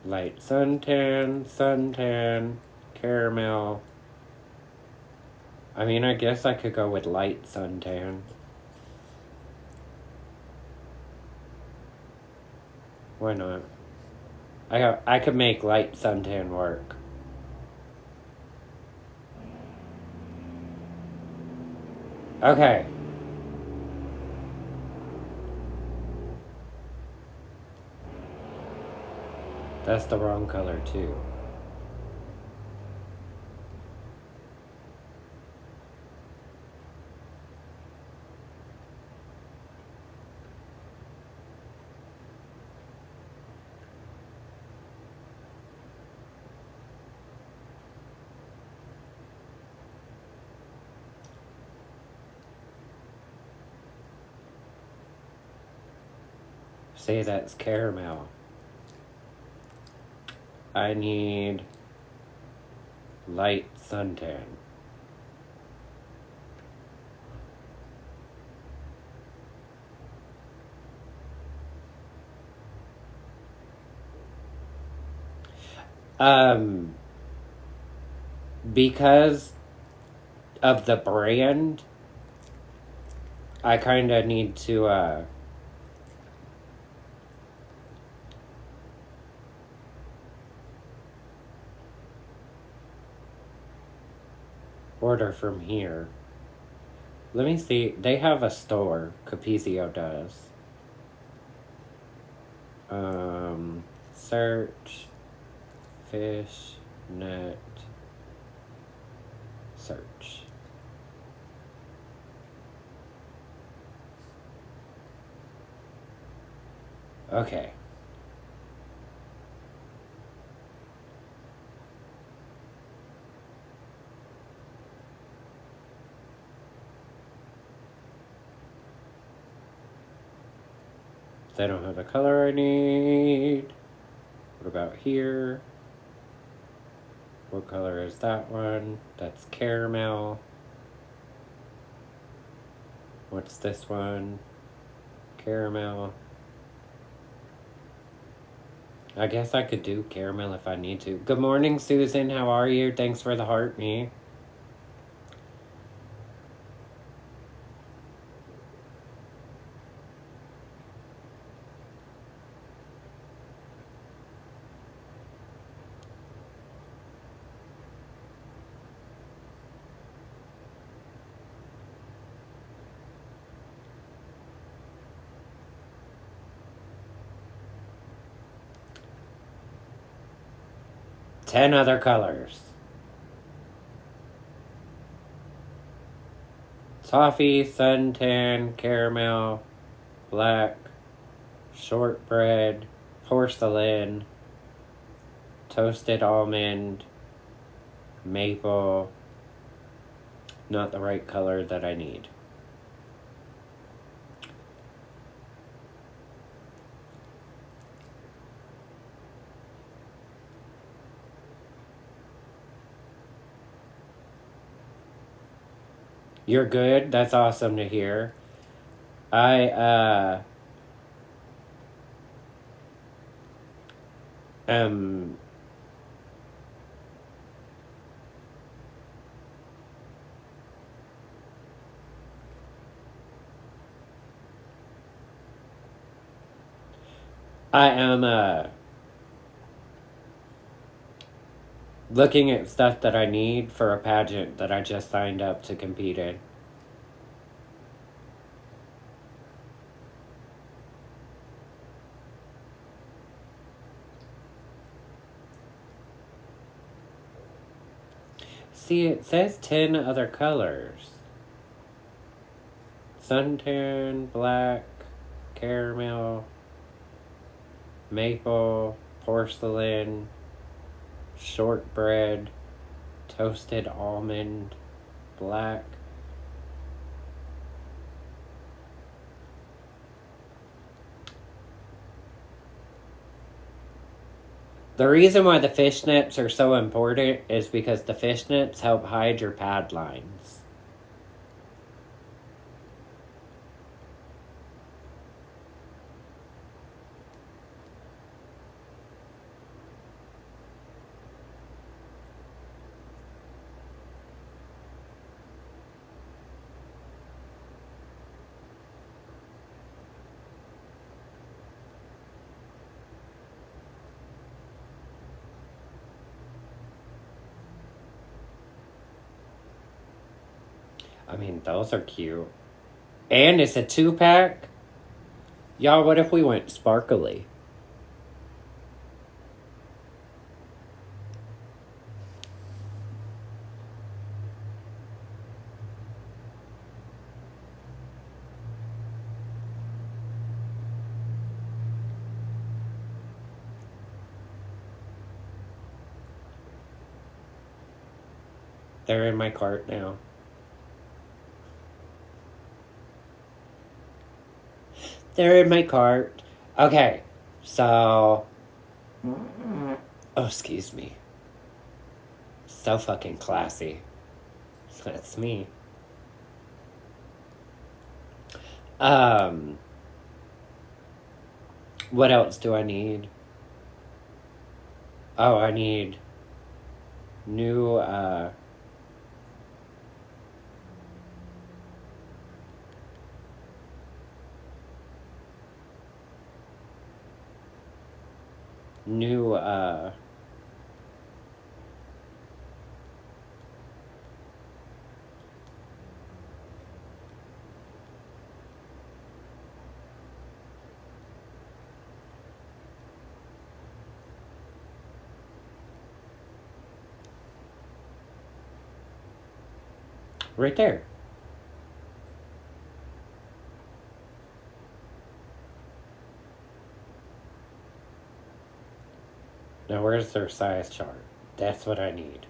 Light suntan, suntan, caramel. I mean, I guess I could go with light suntan. Why not? I could make light suntan work. Okay. That's the wrong color, too. Say that's caramel. I need light suntan. Because of the brand, I kind of need to, order from here. Let me see. They have a store. Capizio does. Search. Fish. Net. Search. Okay. They don't have the color I need. What about here? What color is that one? That's caramel. What's this one? Caramel. I guess I could do caramel if I need to. Good morning, Susan. How are you? Thanks for the heart, me. Ten other colors. Toffee, suntan, caramel, black, shortbread, porcelain, toasted almond, maple. Not the right color that I need. You're good? That's awesome to hear. I am I am looking at stuff that I need for a pageant that I just signed up to compete in. See, it says 10 other colors. Suntan, black, caramel, maple, porcelain, shortbread, toasted almond, black. The reason why the fishnets are so important is because the fishnets help hide your pad lines. I mean, those are cute. And it's a 2-pack. Y'all, what if we went sparkly? They're in my cart now. They're in my cart. Okay, so... Oh, excuse me. So fucking classy. That's me. Um... What else do I need? Oh, I need... New, New, Right there. Now, where's their size chart? That's what I need.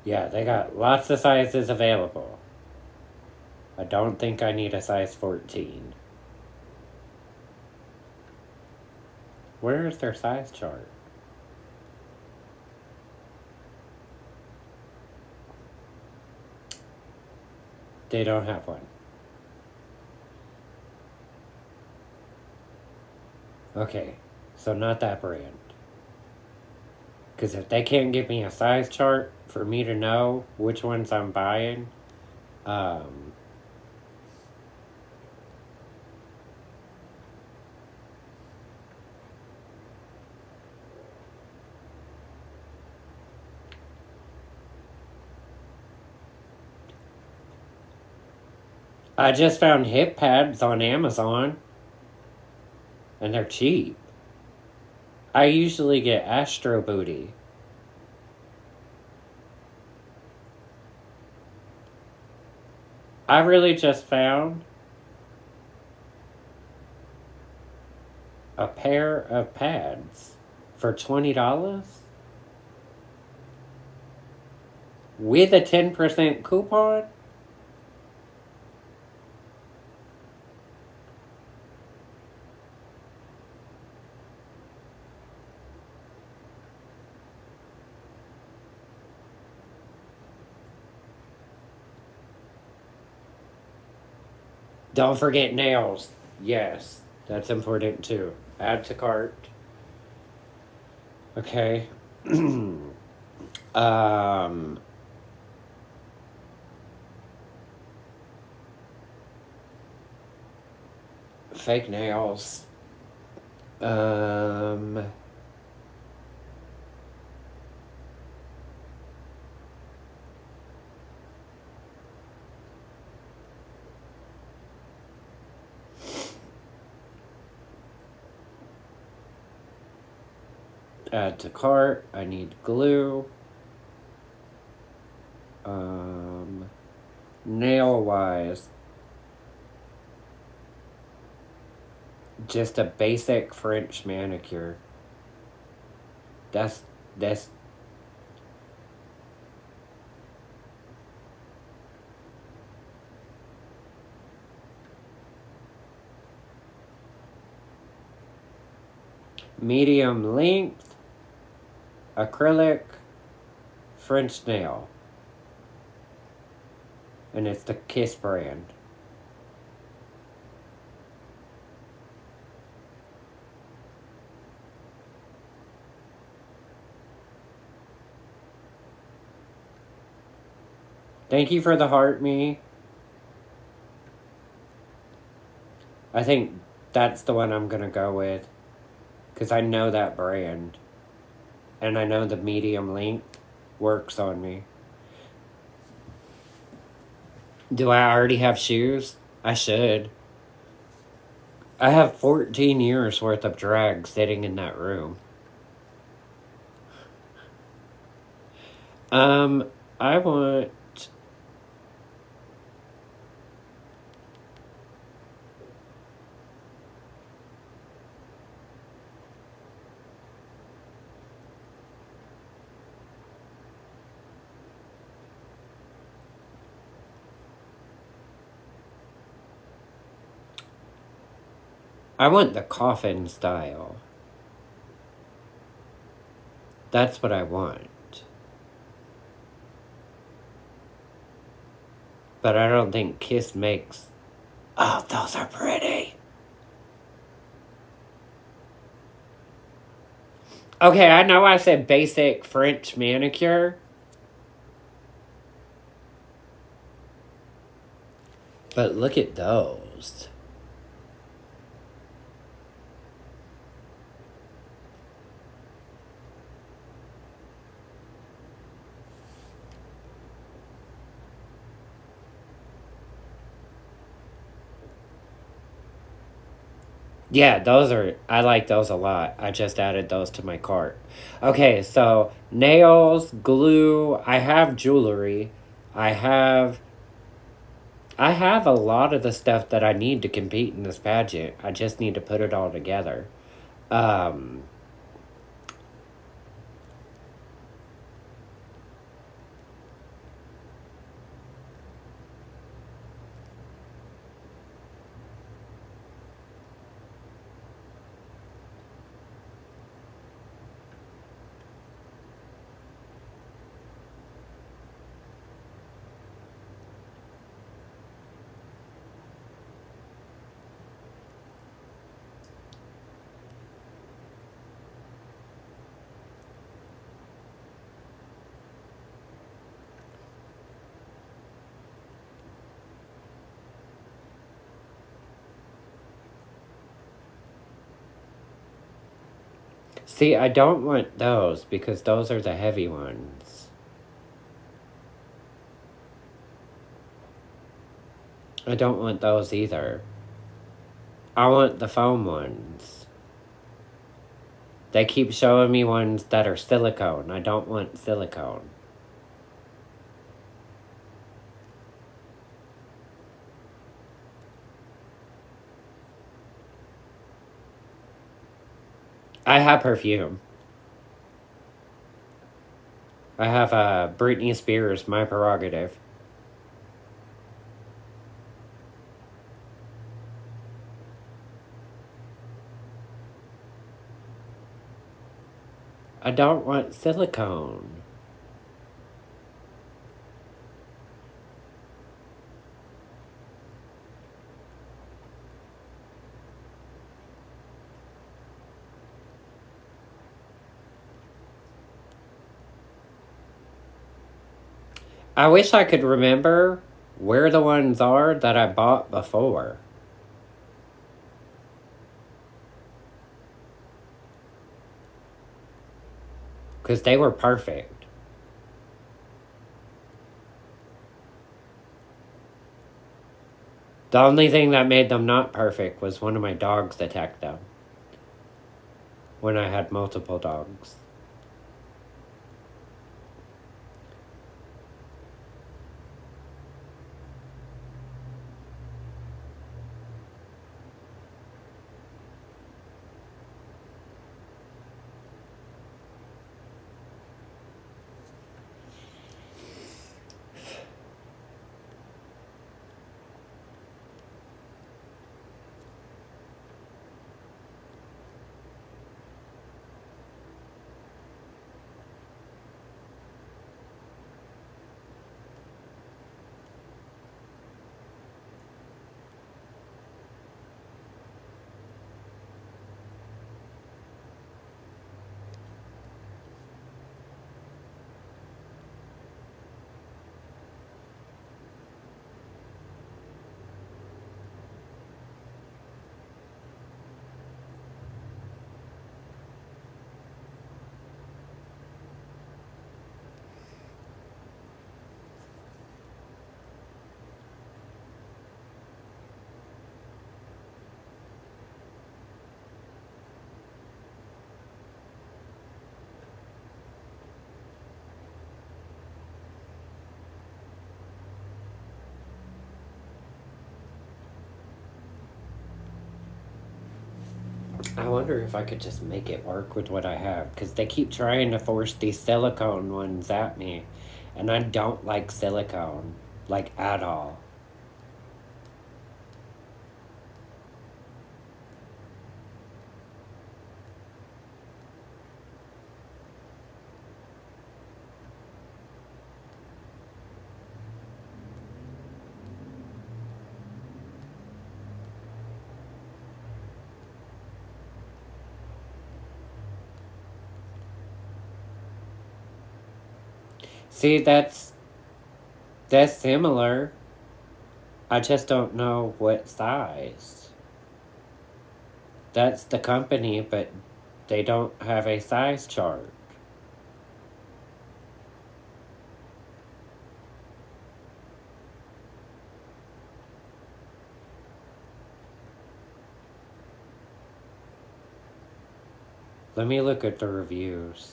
Yeah, they got lots of sizes available. I don't think I need a size 14. Where is their size chart? They don't have one. Okay, so not that brand. Because if they can't give me a size chart for me to know which ones I'm buying, I just found hip pads on Amazon, and they're cheap. I usually get Astro Booty. I really just found a pair of pads for $20 with a 10% coupon. Don't forget nails. Yes, that's important too. Add to cart. Okay. um, Fake nails. Um, Add to cart. I need glue. Nail wise, just a basic French manicure. That's medium length, acrylic, French nail. And it's the Kiss brand. Thank you for the heart, me. I think that's the one I'm gonna go with. Because I know that brand. And I know the medium length works on me. Do I already have shoes? I should. I have 14 years worth of drag sitting in that room. I want... I want the coffin style. That's what I want. But I don't think Kiss makes... Oh, those are pretty. Okay, I know I said basic French manicure. But look at those. Yeah, those are... I like those a lot. I just added those to my cart. Okay, so nails, glue. I have jewelry. I have a lot of the stuff that I need to compete in this pageant. I just need to put it all together. Um, See, I don't want those because those are the heavy ones. I don't want those either. I want the foam ones. They keep showing me ones that are silicone. I don't want silicone. I have perfume. I have Britney Spears, My Prerogative. I don't want silicone. I wish I could remember where the ones are that I bought before. Because they were perfect. The only thing that made them not perfect was one of my dogs attacked them. When I had multiple dogs. I wonder if I could just make it work with what I have, because they keep trying to force these silicone ones at me, and I don't like silicone, like at all. See, that's similar. I just don't know what size. That's the company, but they don't have a size chart. Let me look at the reviews.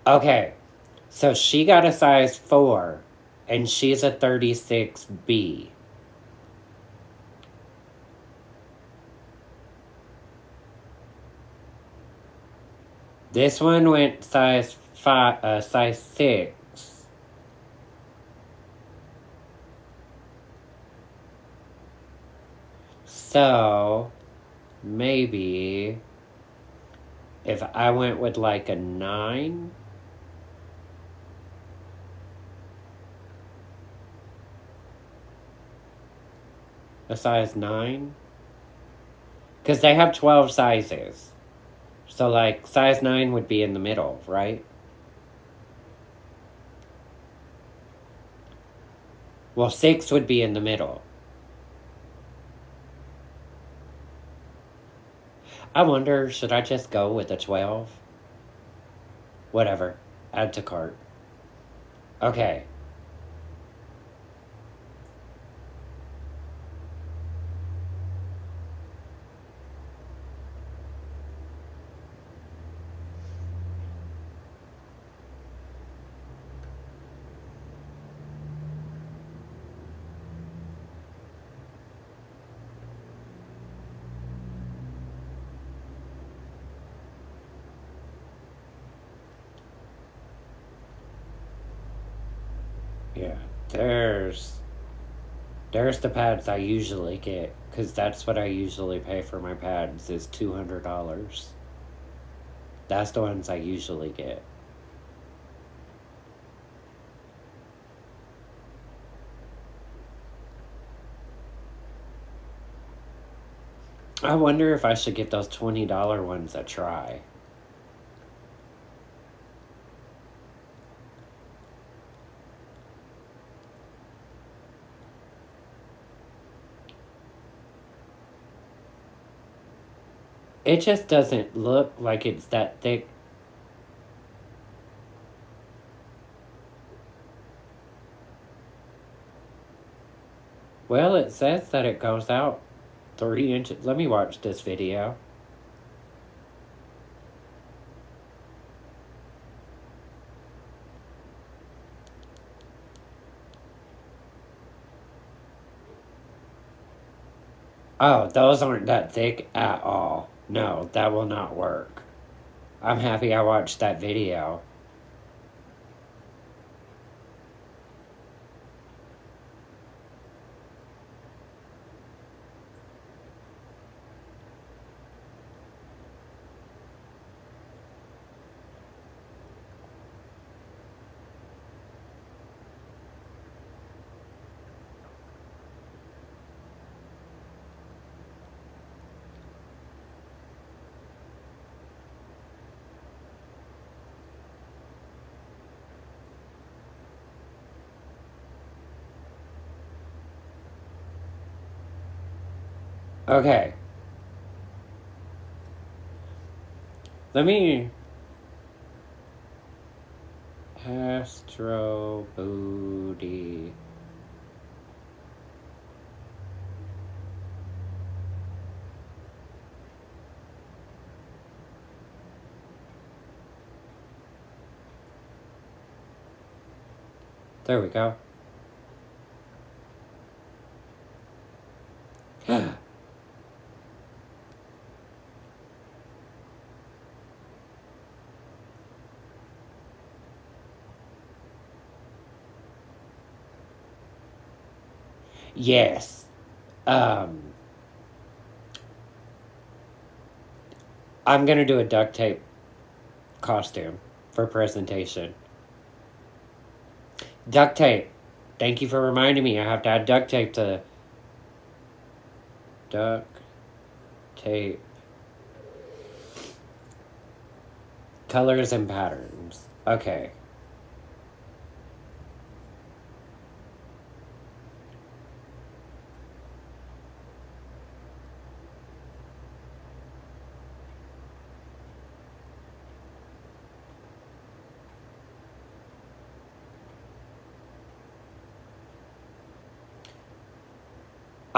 Okay, so she got a size 4, and she's a 36B. This one went size 5, size 6. So maybe if I went with like a 9, a size 9, because they have 12 sizes. So like size 9 would be in the middle, right? Well, 6 would be in the middle. I wonder, should I just go with a 12? Whatever. Add to cart. Okay. Yeah. There's there's the pads I usually get, because that's what I usually pay for my pads is $200. That's the ones I usually get. I wonder if I should get those $20 ones a try. It just doesn't look like it's that thick. Well, it says that it goes out 3 inches. Let me watch this video. Oh, those aren't that thick at all. No, that will not work. I'm happy I watched that video. Okay, let me. Astro Booty. There we go. Yes. Um, I'm gonna do a duct tape costume for presentation. Duct tape. Thank you for reminding me. I have to add duct tape to duct tape colors and patterns. Okay.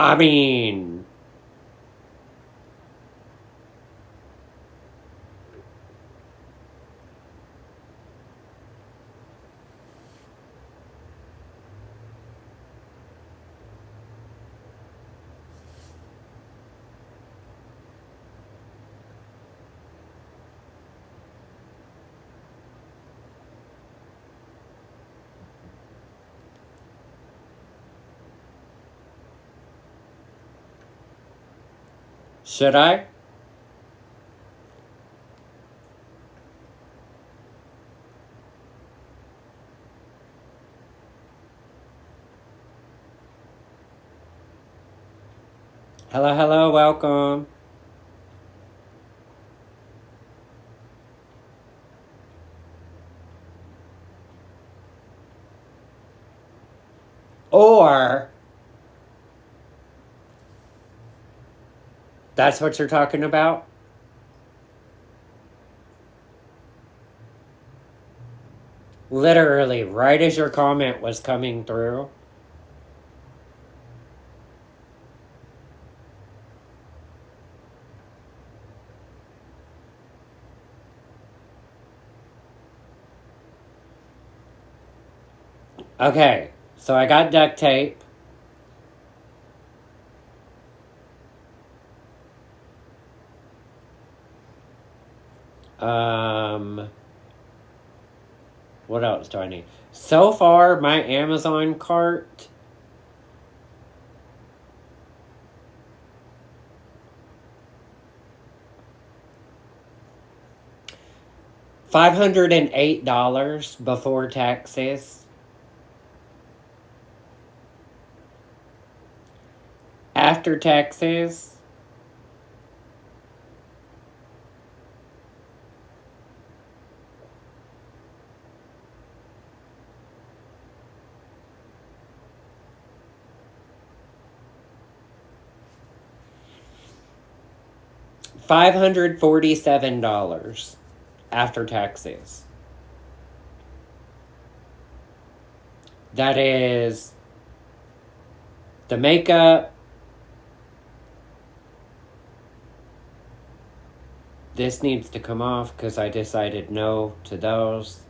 I mean, should I? Hello, hello, welcome. Or, that's what you're talking about? Literally, right as your comment was coming through. Okay, so I got duct tape. Um, what else do I need? So far, my Amazon cart, $508 before taxes. After taxes, $547 after taxes. That is the makeup. This needs to come off because I decided no to those.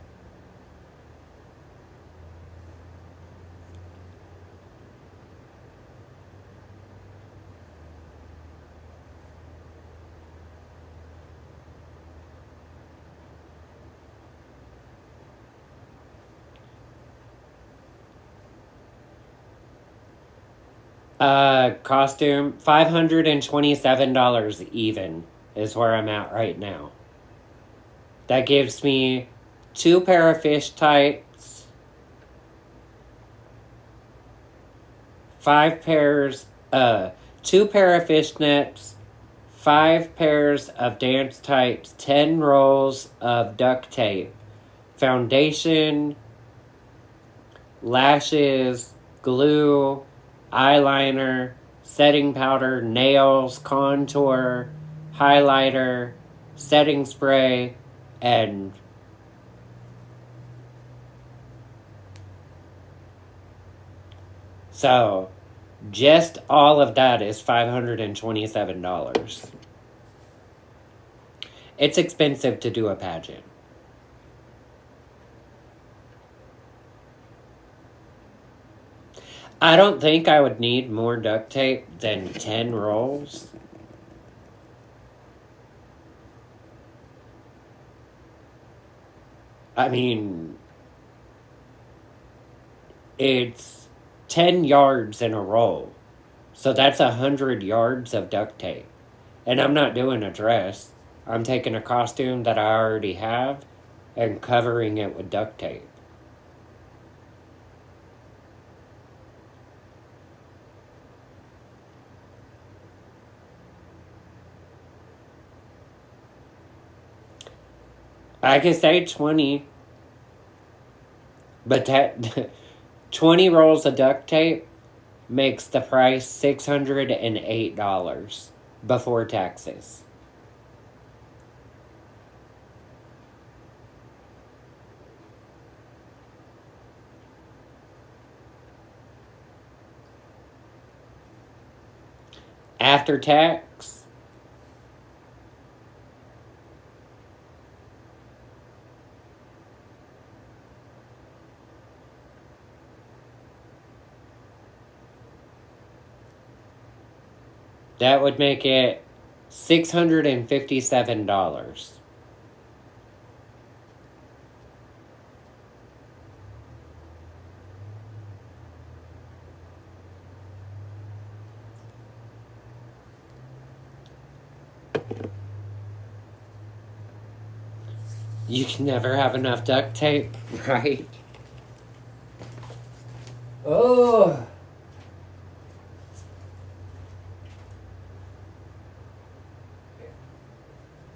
Costume, $527 even is where I'm at right now. That gives me two pair of fish tights, five pairs, two pair of fishnets, five pairs of dance tights, 10 rolls of duct tape, foundation, lashes, glue, eyeliner, setting powder, nails, contour, highlighter, setting spray, and so just all of that is $527. It's expensive to do a pageant. I don't think I would need more duct tape than 10 rolls. I mean, it's 10 yards in a roll. So that's 100 yards of duct tape. And I'm not doing a dress. I'm taking a costume that I already have and covering it with duct tape. I can say 20, but that 20 rolls of duct tape makes the price $608 before taxes. After tax, that would make it $657. You can never have enough duct tape, right? Oh.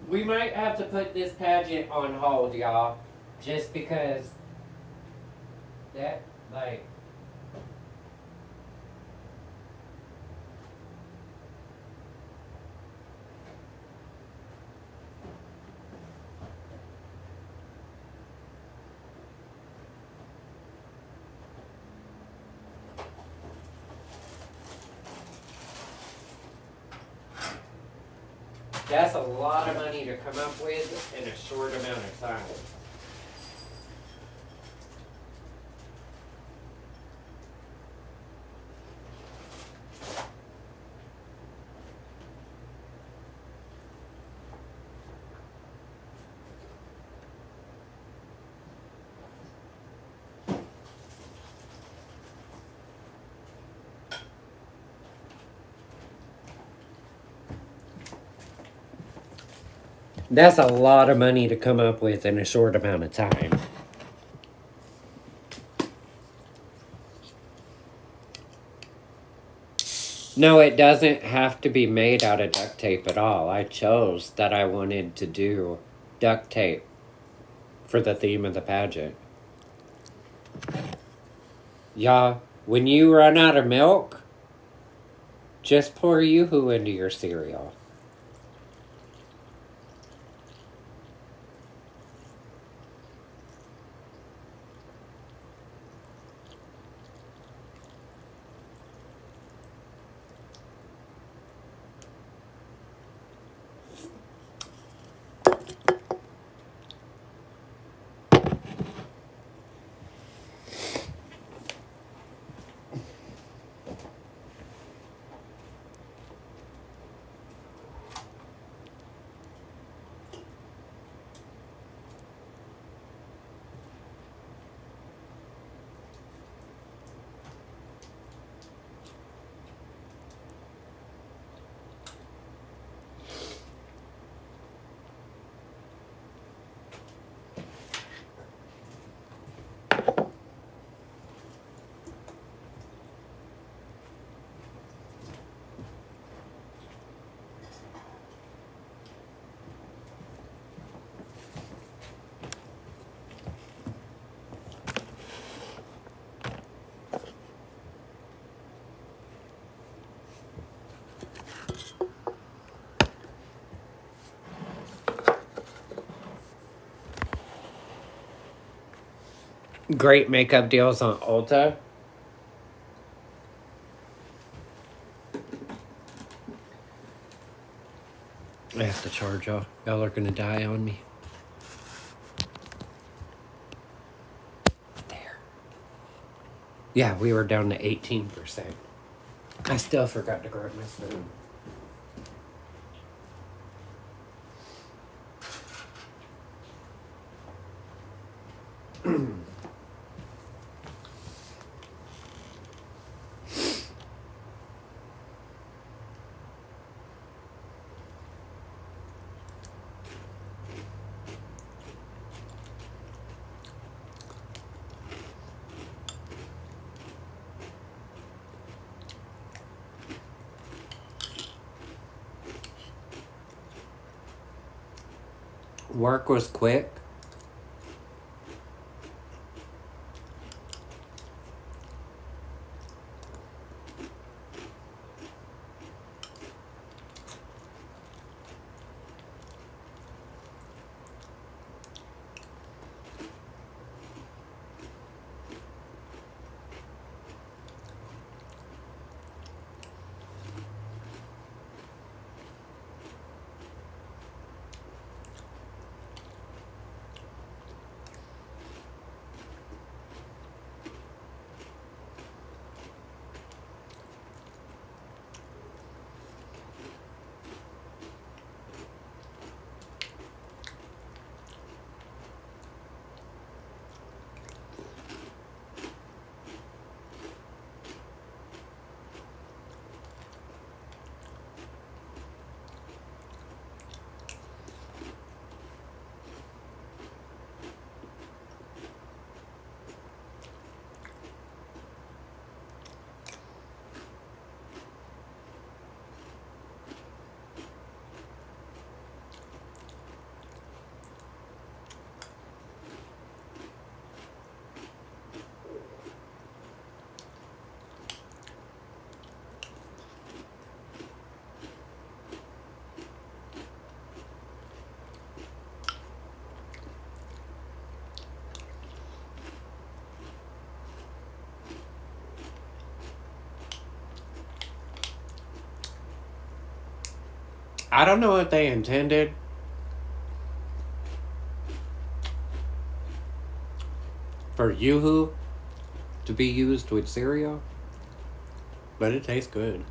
We might have to put this pageant on hold, y'all. Just because that, like, that's a lot of money to come up with in a short amount of time. That's a lot of money to come up with in a short amount of time. No, it doesn't have to be made out of duct tape at all. I chose that I wanted to do duct tape for the theme of the pageant. Y'all, when you run out of milk, just pour Yoo-hoo into your cereal. Great makeup deals on Ulta. I have to charge y'all. Y'all are gonna die on me. There. Yeah, we were down to 18%. I still forgot to grab my spoon. Work was quick. I don't know what they intended for Yoo-hoo to be used with cereal, but it tastes good.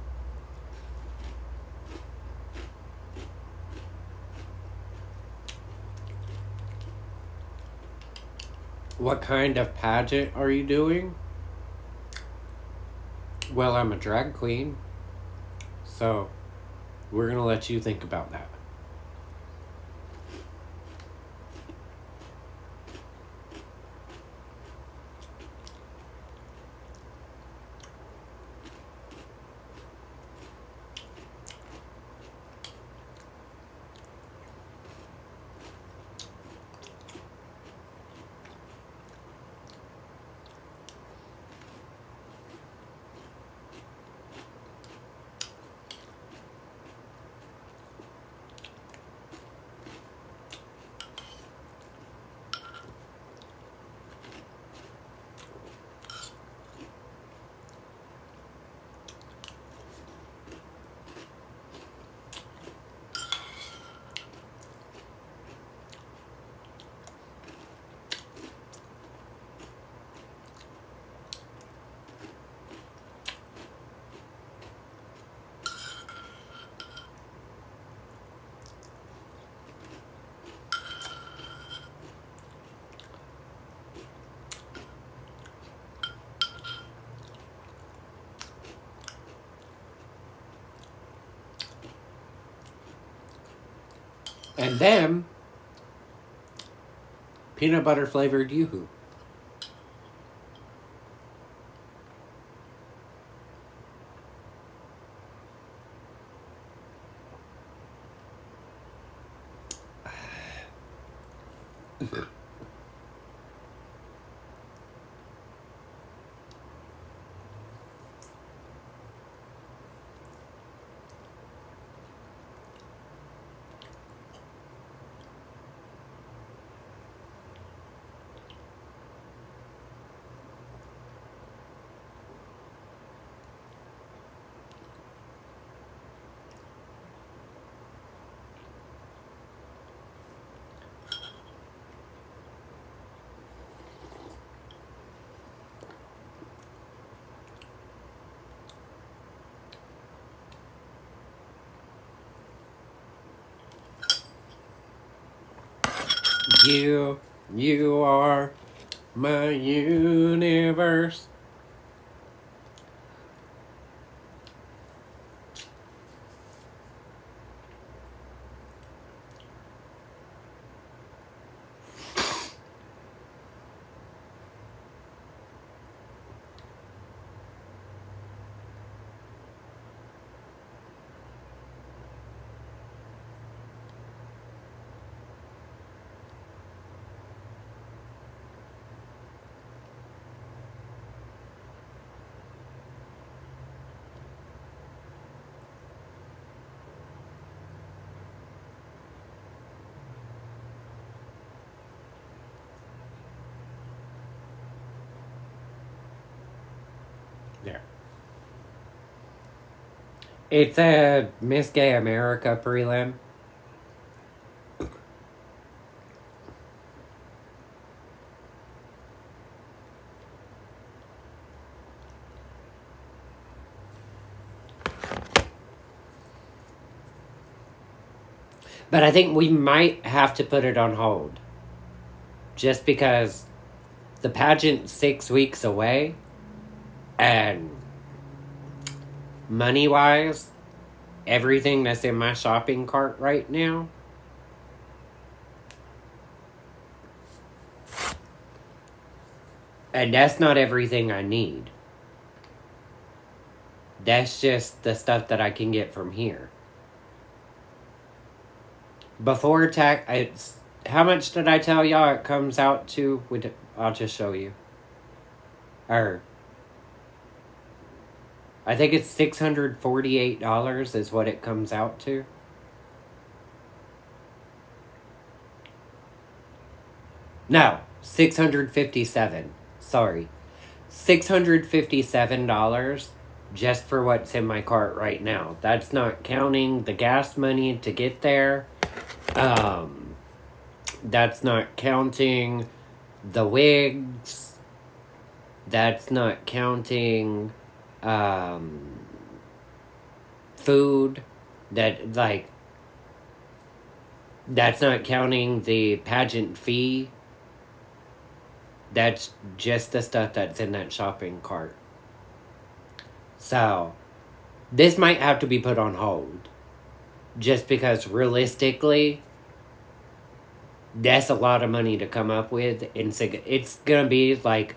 What kind of pageant are you doing? Well, I'm a drag queen, so we're gonna let you think about that. And then peanut butter flavored Yoo-hoo. You are my universe. There. It's a Miss Gay America prelim. But I think we might have to put it on hold. Just because the pageant's 6 weeks away. And money wise, everything that's in my shopping cart right now. And that's not everything I need. That's just the stuff that I can get from here. Before tax, it's how much did I tell y'all it comes out to? I'll just show you. Or I think it's $648 is what it comes out to. No, 657. Sorry. $657 just for what's in my cart right now. That's not counting the gas money to get there. That's not counting the wigs. That's not counting food. That's not counting the pageant fee. That's just the stuff that's in that shopping cart. So, this might have to be put on hold. Just because realistically, that's a lot of money to come up with. And it's going to be like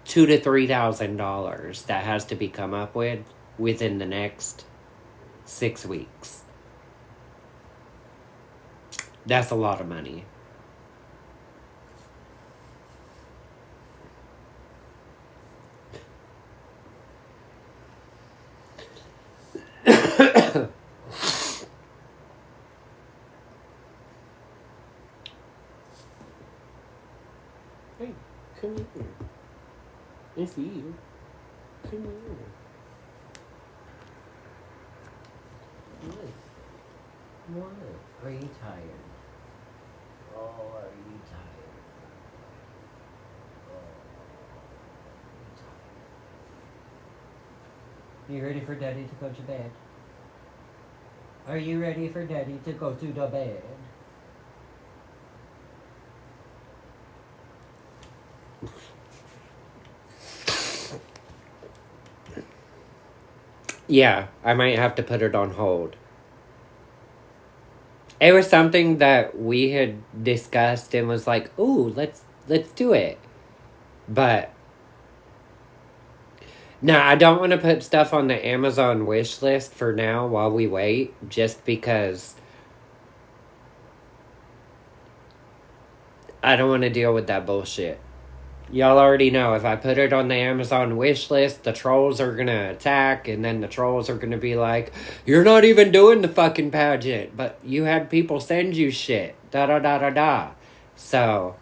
$2,000 to $3,000 that has to be come up with within the next 6 weeks. That's a lot of money. Hey, come here. It's you. Come here. What? What? Are you tired? Oh, are you tired? Oh, you tired. You ready for Daddy to go to bed? Are you ready for Daddy to go to the bed? Yeah, I might have to put it on hold. It was something that we had discussed and was like, "Ooh, let's do it." But no, I don't want to put stuff on the Amazon wish list for now while we wait, just because I don't want to deal with that bullshit. Y'all already know if I put it on the Amazon wish list, the trolls are gonna attack, and then the trolls are gonna be like, "You're not even doing the fucking pageant, but you had people send you shit." Da da da da da. So,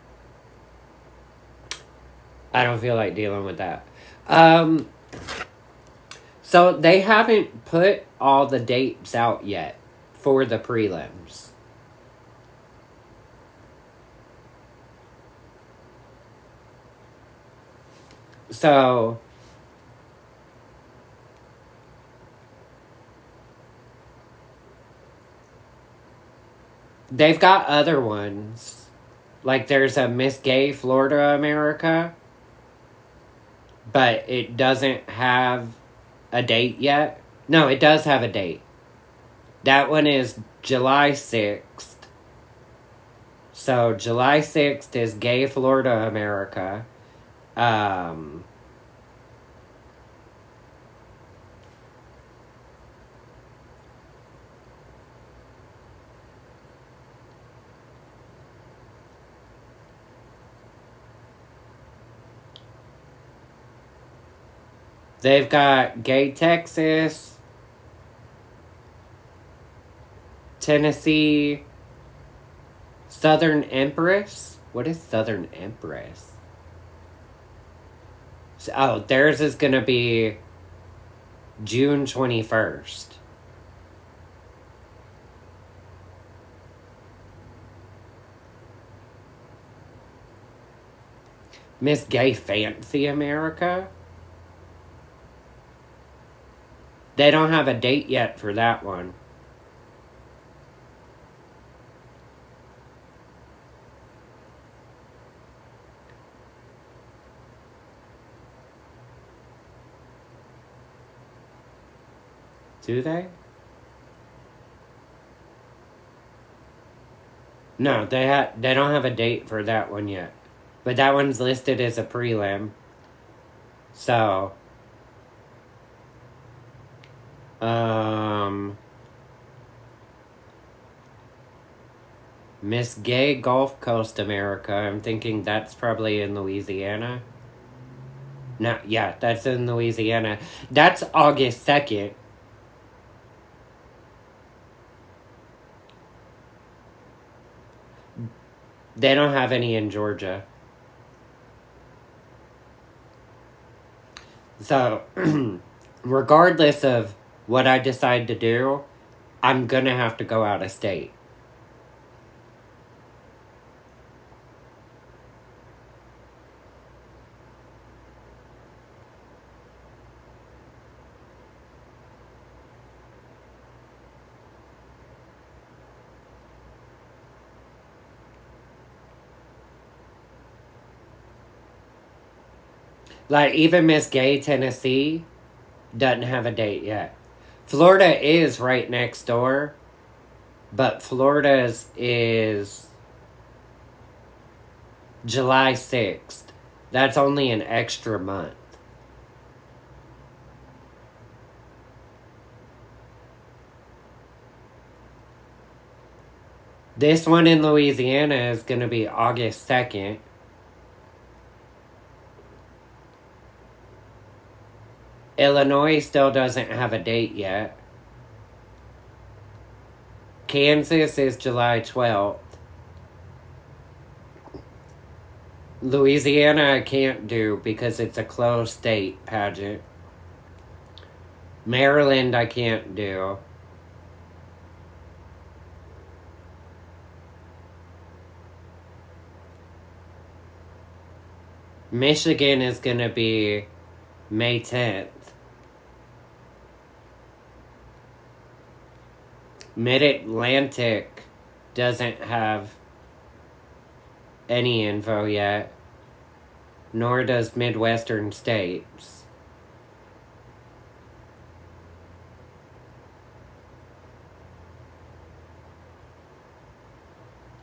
I don't feel like dealing with that. So they haven't put all the dates out yet for the prelims. So they've got other ones. Like there's a Miss Gay Florida America, but it doesn't have a date yet. No, it does have a date. That one is July 6th. So July 6th is Gay Florida America. Um, they've got Gay Texas, Tennessee, Southern Empress. What is Southern Empress? Oh, theirs is going to be June 21st. Miss Gay Fancy America? They don't have a date yet for that one. Do they? No, they don't have a date for that one yet. But that one's listed as a prelim. So Miss Gay Gulf Coast America, I'm thinking that's probably in Louisiana. No, yeah, that's in Louisiana. That's August 2nd. They don't have any in Georgia. So, regardless of what I decide to do, I'm gonna have to go out of state. Like, even Miss Gay, Tennessee, doesn't have a date yet. Florida is right next door, but Florida's is July 6th. That's only an extra month. This one in Louisiana is going to be August 2nd. Illinois still doesn't have a date yet. Kansas is July 12th. Louisiana I can't do because it's a closed state pageant. Maryland I can't do. Michigan is going to be May 10th. Mid-Atlantic doesn't have any info yet, nor does Midwestern states.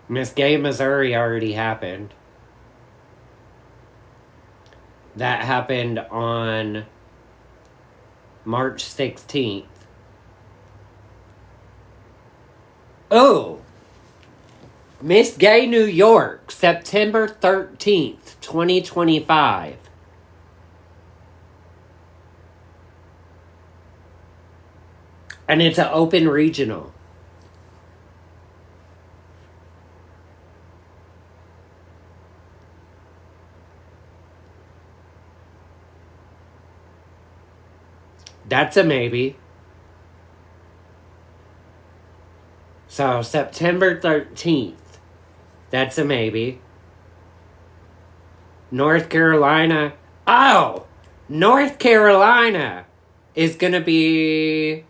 Miss Gay, Missouri already happened. That happened on March 16th. Oh! Miss Gay, New York, September 13th, 2025. And it's an open regional. That's a maybe. So, September 13th. That's a maybe. North Carolina. Oh! North Carolina is going to be...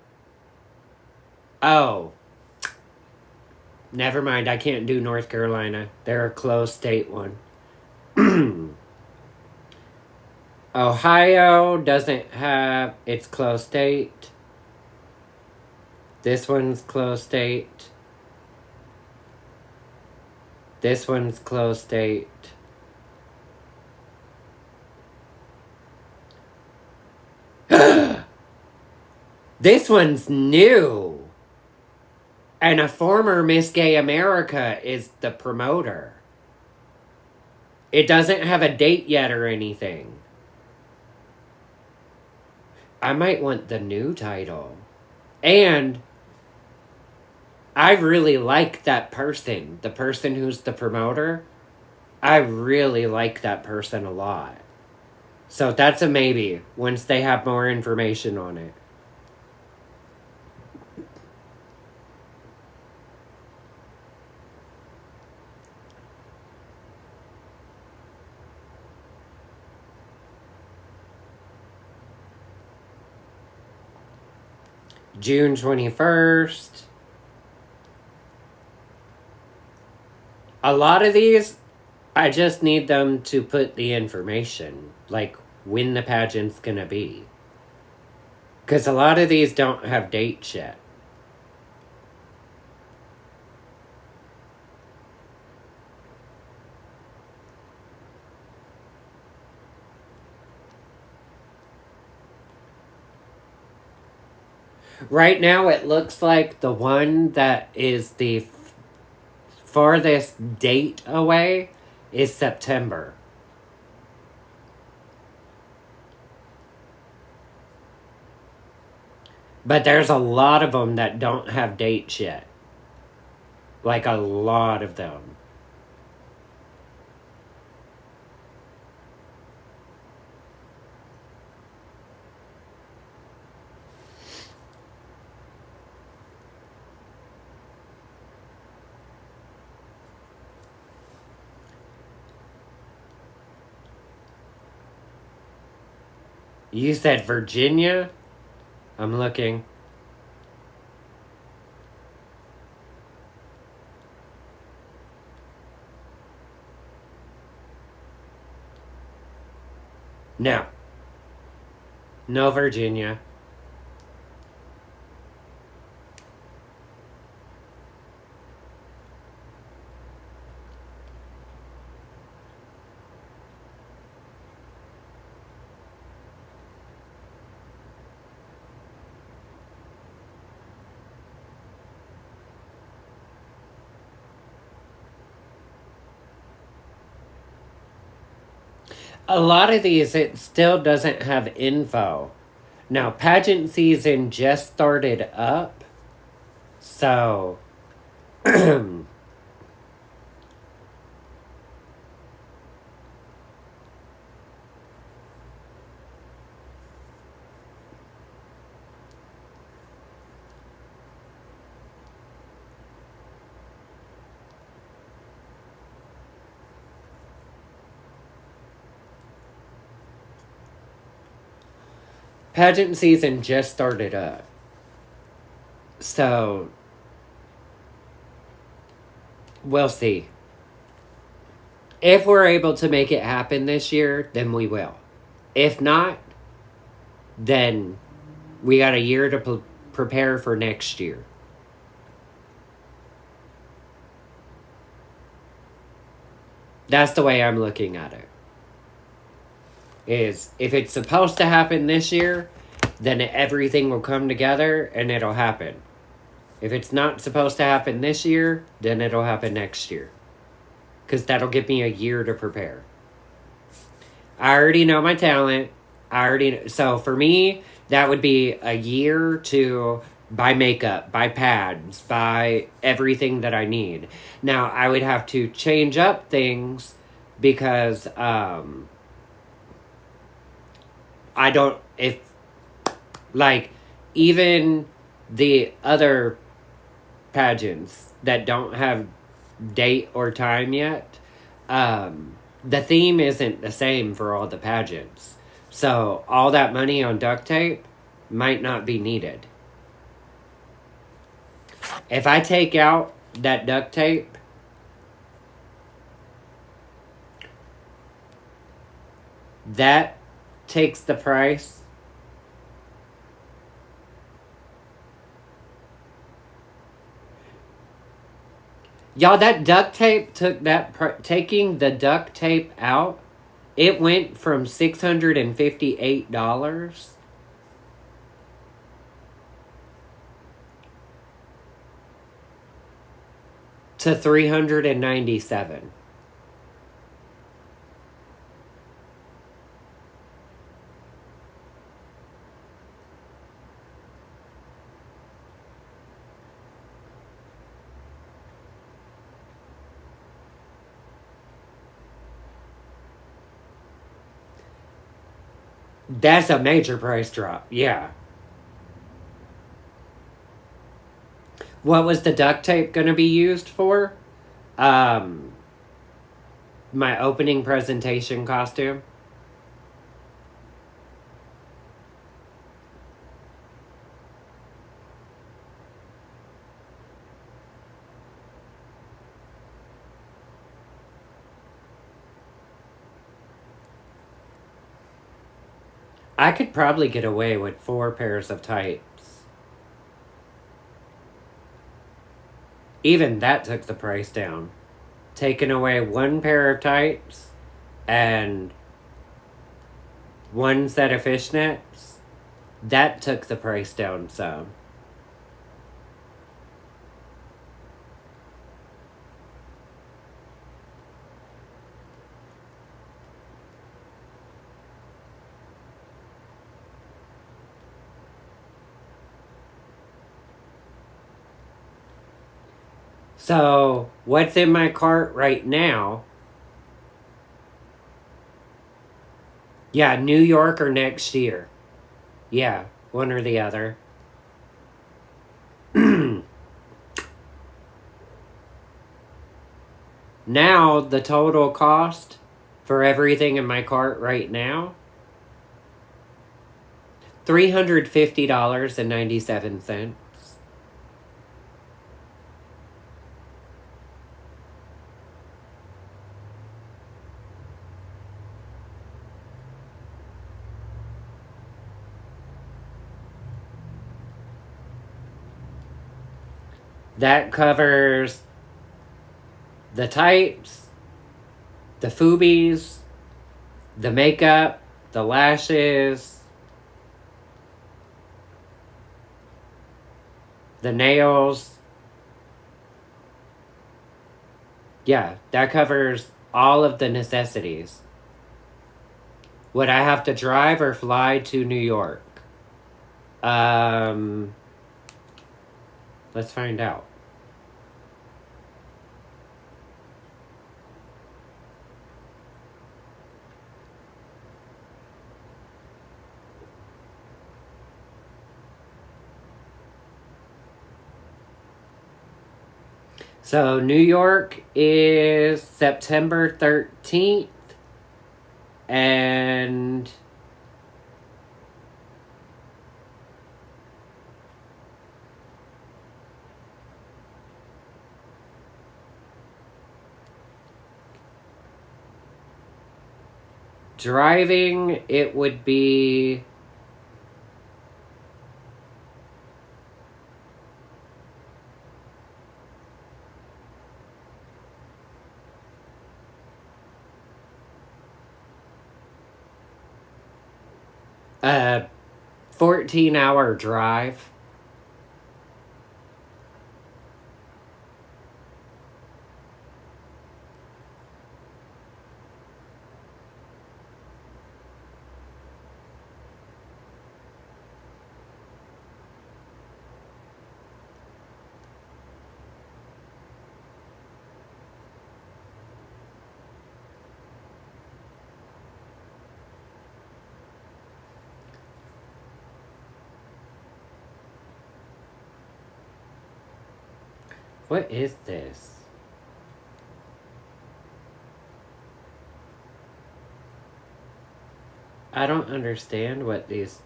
Oh. Never mind, I can't do North Carolina. They're a closed state one. Ohio doesn't have its closed state. This one's closed state. This one's closed state. This one's new. And a former Miss Gay America is the promoter. It doesn't have a date yet or anything. I might want the new title. And I really like that person. The person who's the promoter. I really like that person a lot. So that's a maybe once they have more information on it. June 21st. A lot of these, I just need them to put the information, like when the pageant's gonna be. Because a lot of these don't have dates yet. Right now, it looks like the one that is the farthest date away is September. But there's a lot of them that don't have dates yet. Like a lot of them. You said Virginia? I'm looking. No. No Virginia. A lot of these, it still doesn't have info. Now, pageant season just started up. So, pageant season just started up. So, we'll see. If we're able to make it happen this year, then we will. If not, then we got a year to prepare for next year. That's the way I'm looking at it. Is if it's supposed to happen this year, then everything will come together and it'll happen. If it's not supposed to happen this year, then it'll happen next year. Because that'll give me a year to prepare. I already know my talent. So for me, that would be a year to buy makeup, buy pads, buy everything that I need. Now, I would have to change up things because I don't, if, like, even the other pageants that don't have date or time yet, the theme isn't the same for all the pageants. So all that money on duct tape might not be needed. If I take out that duct tape, that takes the price. Y'all, that duct tape took taking the duct tape out, it went from $658 to $397. That's a major price drop. Yeah. What was the duct tape going to be used for? Um, my opening presentation costume. I could probably get away with 4 pairs of tights. Even that took the price down. Taking away 1 pair of tights and 1 set of fishnets, that took the price down some. So, what's in my cart right now? Yeah, New York or next year. Yeah, one or the other. Now, the total cost for everything in my cart right now, $350.97. That covers the tights, the foobies, the makeup, the lashes, the nails. Yeah, that covers all of the necessities. Would I have to drive or fly to New York? Um, let's find out. So, New York is September 13th, and driving, it would be a 14-hour drive. What is this? I don't understand what these.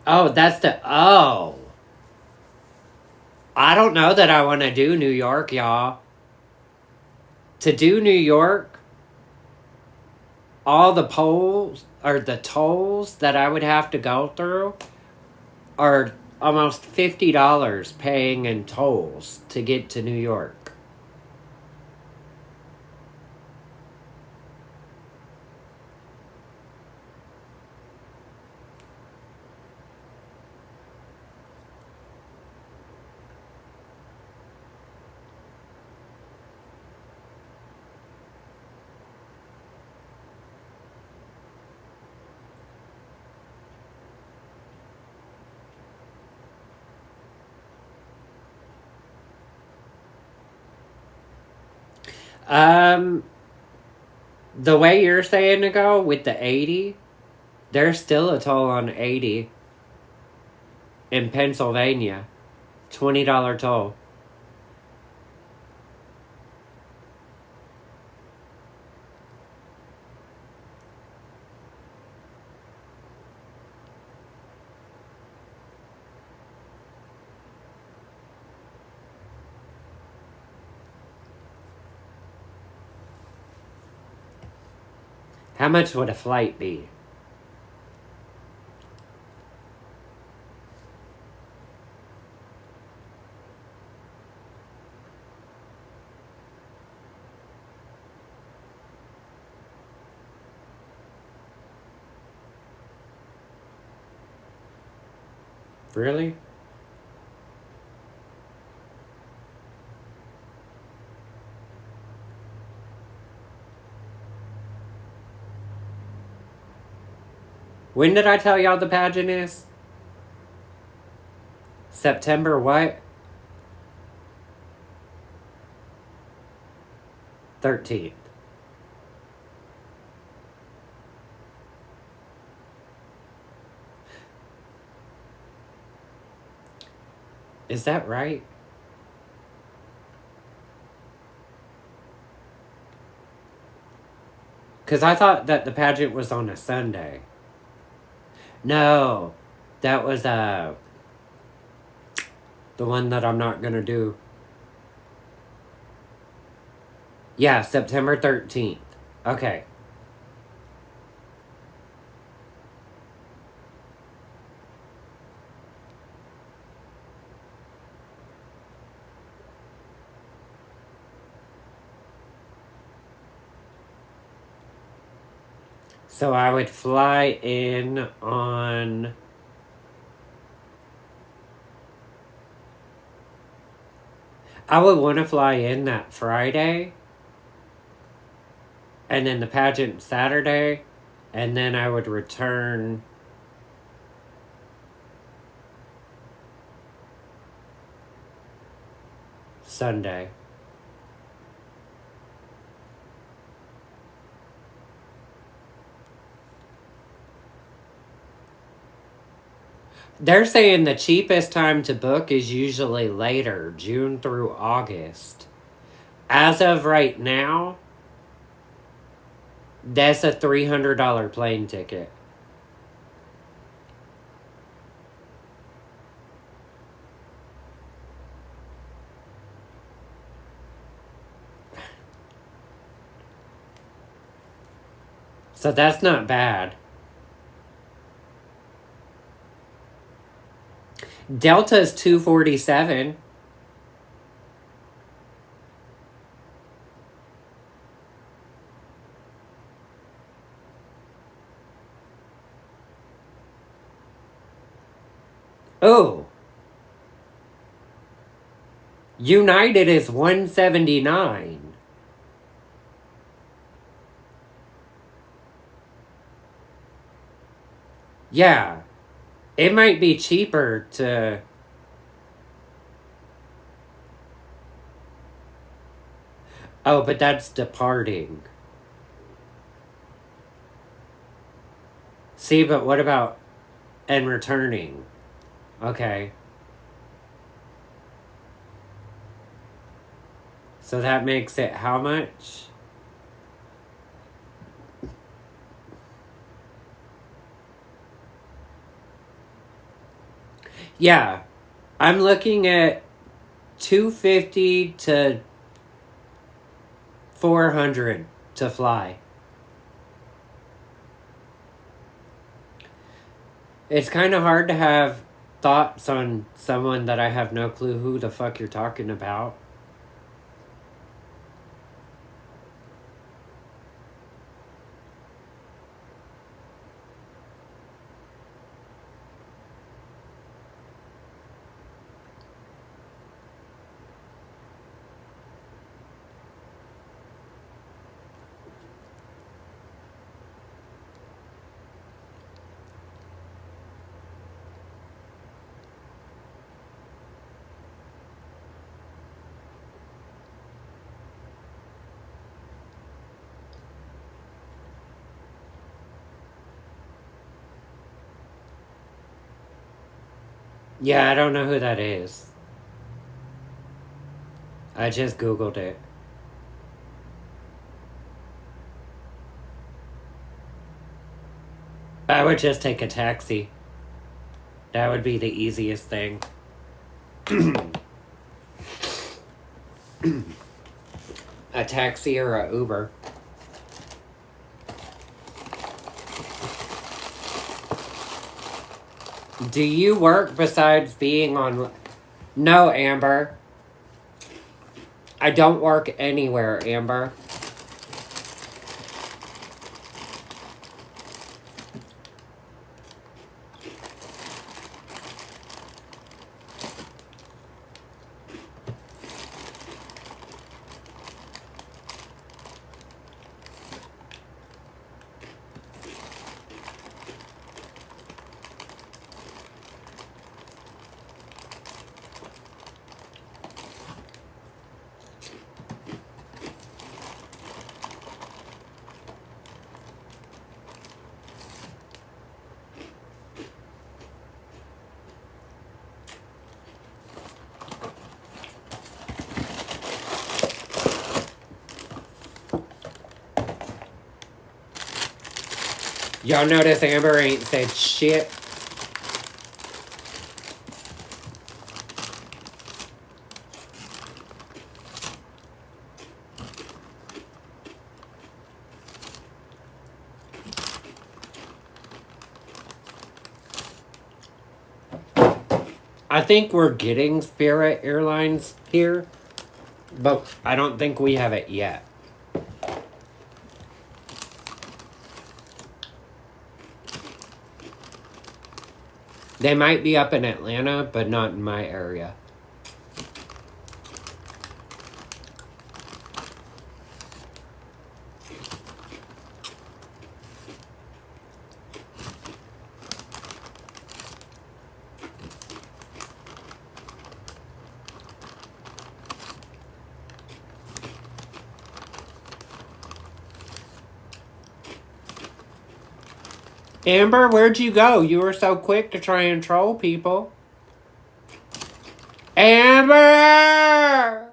Oh, that's the. Oh! I don't know that I want to do New York, y'all. To do New York, all the polls or the tolls that I would have to go through are almost $50 paying in tolls to get to New York. Um, the way you're saying to go with the 80, there's still a toll on 80 in Pennsylvania. $20 toll. How much would a flight be? Really? When did I tell y'all the pageant is? September what? 13th. Is that right? Because I thought that the pageant was on a Sunday. No, that was the one that I'm not gonna do. Yeah, September 13th. Okay. So I would fly in on. I would want to fly in that Friday, and then the pageant Saturday, and then I would return Sunday. They're saying the cheapest time to book is usually later, June through August. As of right now, that's a $300 plane ticket. So that's not bad. Delta's 247. Oh, United is 179. Yeah, it might be cheaper to. Oh, but that's departing. See, but what about and returning? Okay. So that makes it how much? Yeah. I'm looking at $250 to $400 to fly. It's kind of hard to have thoughts on someone that I have no clue who the fuck you're talking about. Yeah, I don't know who that is. I just Googled it. I would just take a taxi. That would be the easiest thing. A taxi or a Uber. Do you work besides being on... No, Amber. I don't work anywhere, Amber. Y'all notice Amber ain't said shit? I think we're getting Spirit Airlines here, but I don't think we have it yet. They might be up in Atlanta, but not in my area. Amber, where'd you go? You were so quick to try and troll people. Amber!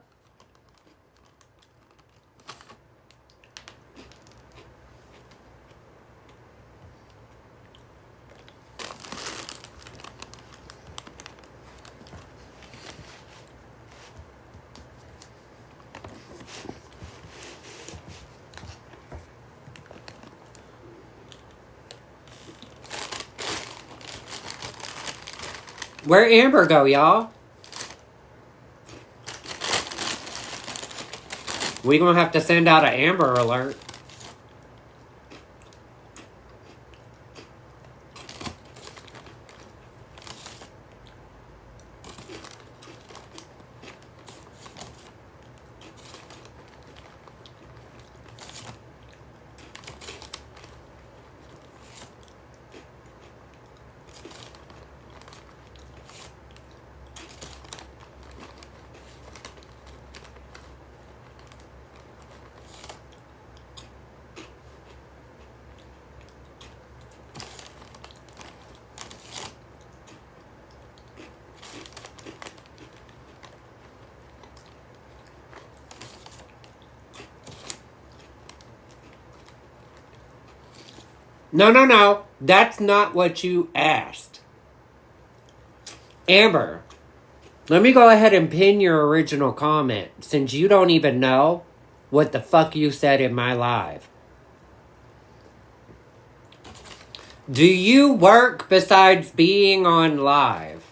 Where'd Amber go, y'all? We gonna have to send out an Amber alert. No. That's not what you asked. Amber, Let me go ahead and pin your original comment, since you don't even know what the fuck you said in my live. Do you work besides being on live?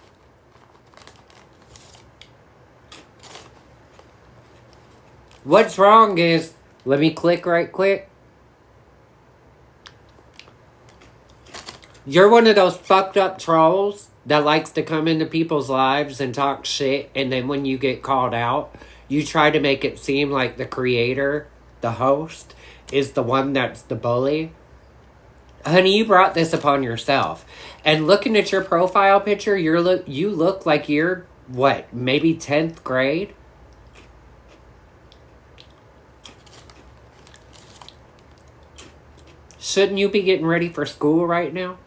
What's wrong is, let me click right quick. You're one of those fucked up trolls that likes to come into people's lives and talk shit, and then when you get called out, you try to make it seem like the creator, the host, is the one that's the bully. Honey, you brought this upon yourself. And looking at your profile picture, you look like you're, what, maybe 10th grade? Shouldn't you be getting ready for school right now?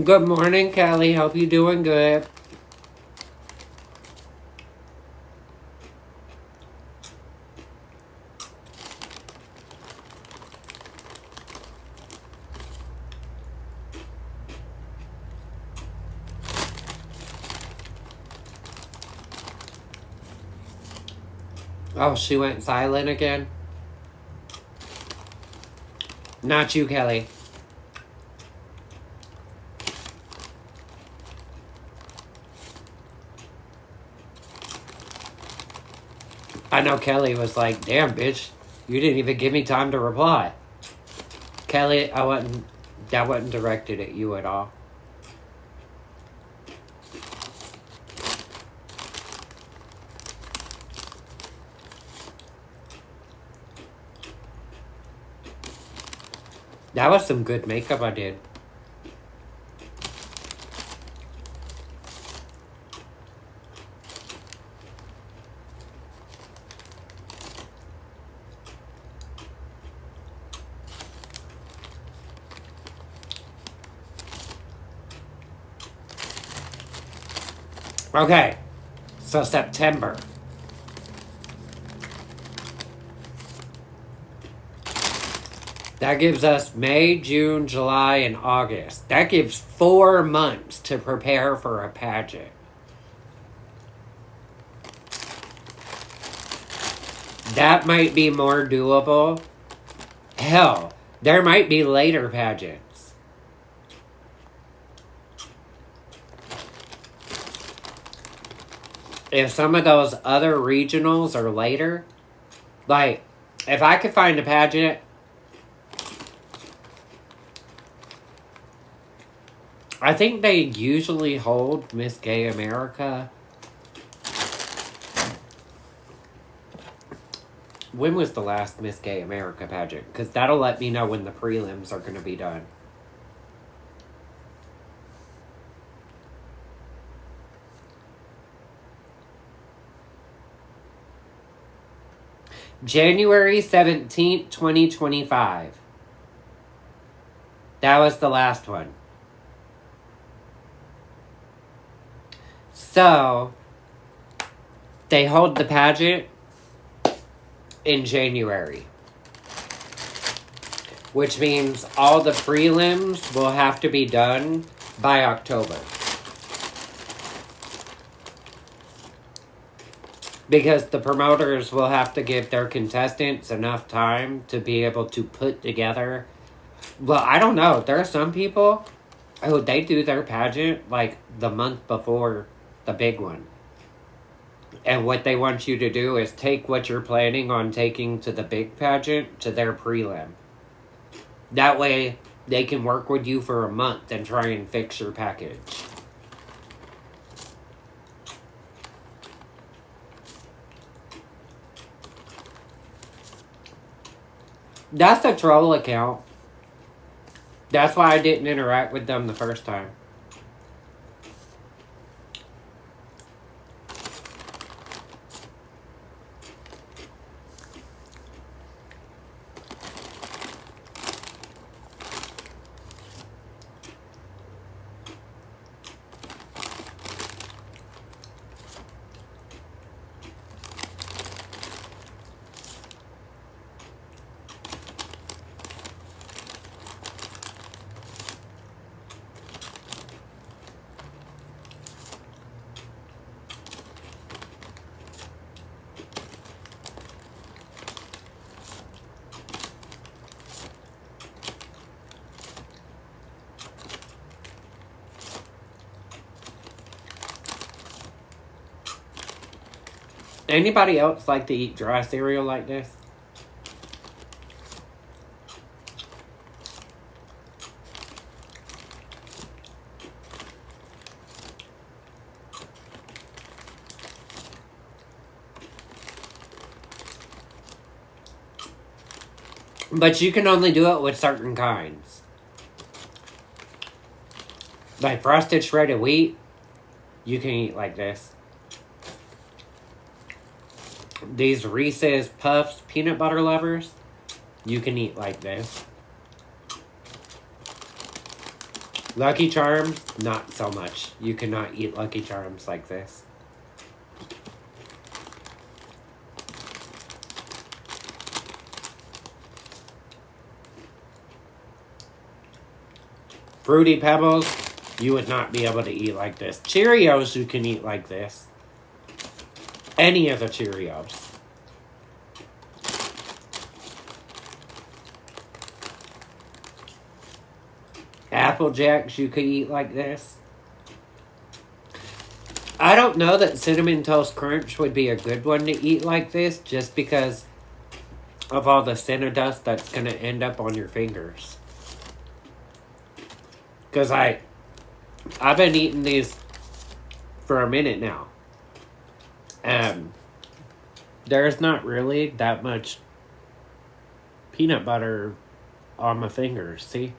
Good morning, Kelly. Hope you're doing good. Oh, she went silent again? Not you, Kelly. I know Kelly was like, damn, bitch, you didn't even give me time to reply. Kelly, that wasn't directed at you at all. That was some good makeup I did. Okay, so September. That gives us May, June, July, and August. That gives 4 months to prepare for a pageant. That might be more doable. Hell, there might be later pageants. If some of those other regionals are later, like, if I could find a pageant, I think they usually hold Miss Gay America. When was the last Miss Gay America pageant? Because that'll let me know when the prelims are going to be done. January 17th, 2025. That was the last one. So, they hold the pageant in January. Which means all the prelims will have to be done by October. Because the promoters will have to give their contestants enough time to be able to put together... Well, I don't know. There are some people who they do their pageant like the month before the big one. And what they want you to do is take what you're planning on taking to the big pageant to their prelim. That way, they can work with you for a month and try and fix your package. That's a troll account. That's why I didn't interact with them the first time. Anybody else like to eat dry cereal like this? But you can only do it with certain kinds. Like frosted shredded wheat, you can eat like this. These Reese's Puffs peanut butter lovers, you can eat like this. Lucky Charms, not so much. You cannot eat Lucky Charms like this. Fruity Pebbles, you would not be able to eat like this. Cheerios, you can eat like this. Any of the Cheerios. Apple Jacks, you could eat like this. I don't know that Cinnamon Toast Crunch would be a good one to eat like this, just because of all the Cinnadust that's going to end up on your fingers. Because I've been eating these for a minute now. There's not really that much peanut butter on my fingers, see?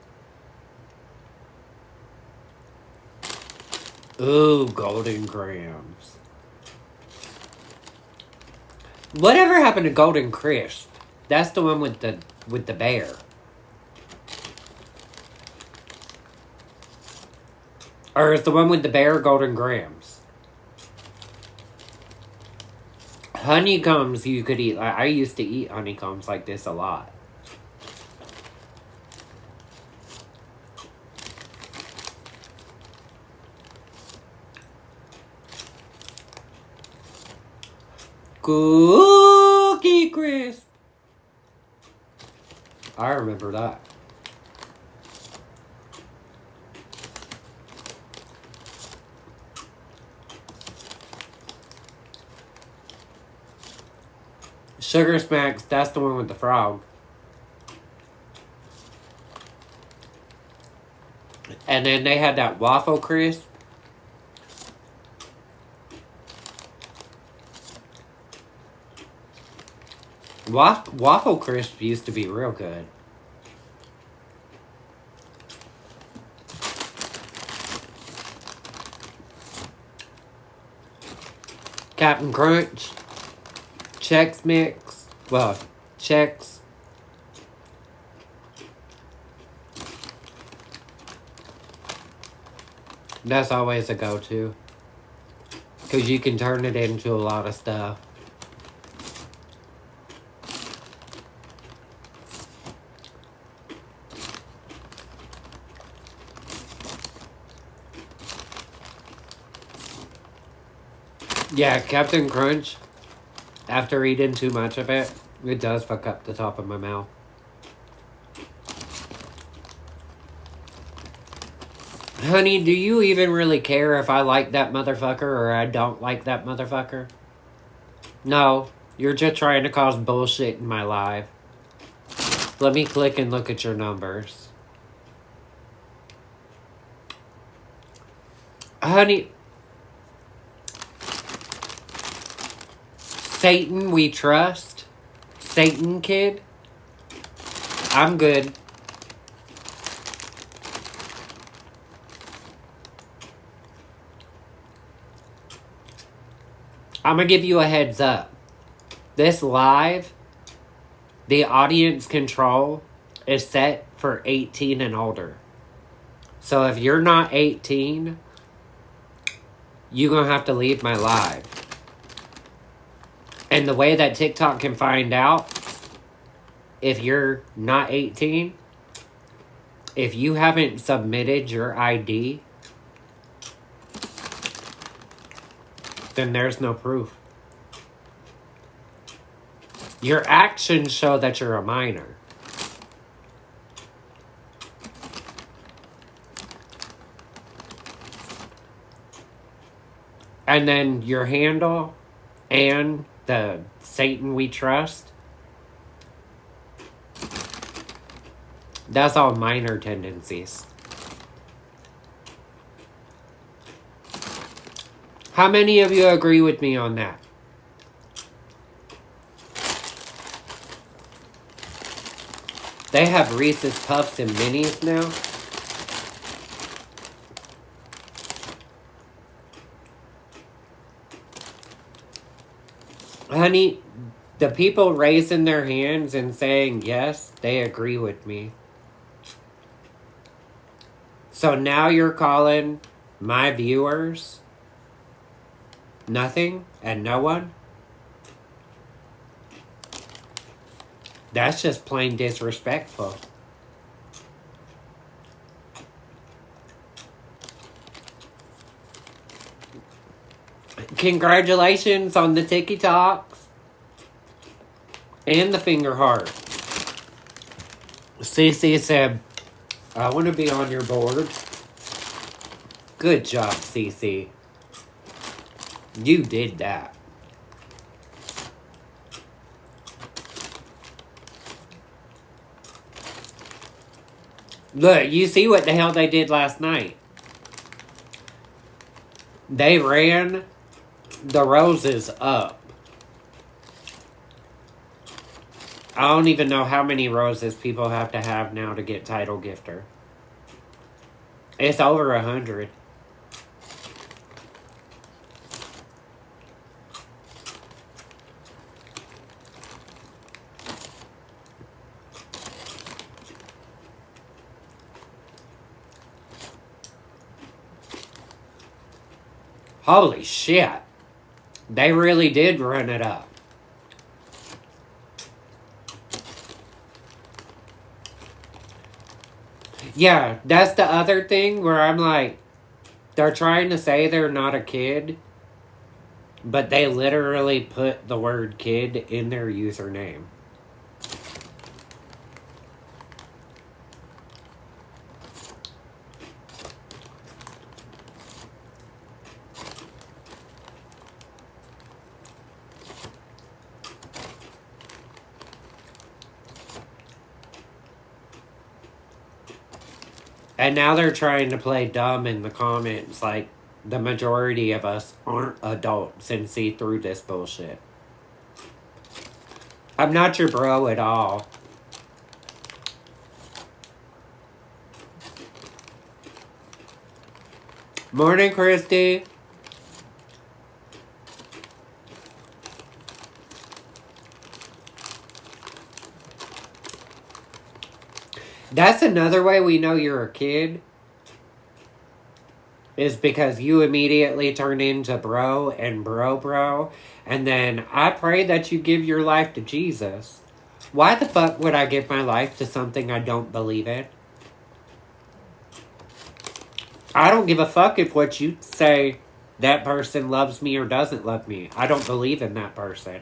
Ooh, Golden Grams. Whatever happened to Golden Crisp? That's the one with the bear. Or is the one with the bear Golden Grams? Honeycombs you could eat. I used to eat honeycombs like this a lot. Cookie Crisp. I remember that. Sugar Smacks, that's the one with the frog. And then they had that Waffle Crisp. Waffle Crisp used to be real good. Captain Crunch. Chex Mix. Well, Chex. That's always a go-to. Because you can turn it into a lot of stuff. Yeah, Captain Crunch, after eating too much of it, it does fuck up the top of my mouth. Honey, do you even really care if I like that motherfucker or I don't like that motherfucker? No, you're just trying to cause bullshit in my life. Let me click and look at your numbers. Honey, Satan we trust. Satan kid. I'm good. I'm gonna give you a heads up. This live, the audience control is set for 18 and older. So if you're not 18, you're gonna have to leave my live. And the way that TikTok can find out if you're not 18, if you haven't submitted your ID, then there's no proof. Your actions show that you're a minor. And then your handle and The Satan we trust. That's all minor tendencies. How many of you agree with me on that? They have Reese's Puffs and Minis now. Honey, the people raising their hands and saying yes, they agree with me. So now you're calling my viewers nothing and no one? That's just plain disrespectful. Congratulations on the TikToks and the finger heart. Cece said, I want to be on your board. Good job, Cece. You did that. Look, you see what the hell they did last night. They ran the roses up. I don't even know how many roses people have to have now to get title gifter. It's over 100. Holy shit. They really did run it up. Yeah, that's the other thing where I'm like, they're trying to say they're not a kid, but they literally put the word kid in their username. And now they're trying to play dumb in the comments like the majority of us aren't adults and see through this bullshit. I'm not your bro at all. Morning, Christy. That's another way we know you're a kid. Is because you immediately turn into bro and bro. And then I pray that you give your life to Jesus. Why the fuck would I give my life to something I don't believe in? I don't give a fuck if what you say that person loves me or doesn't love me. I don't believe in that person.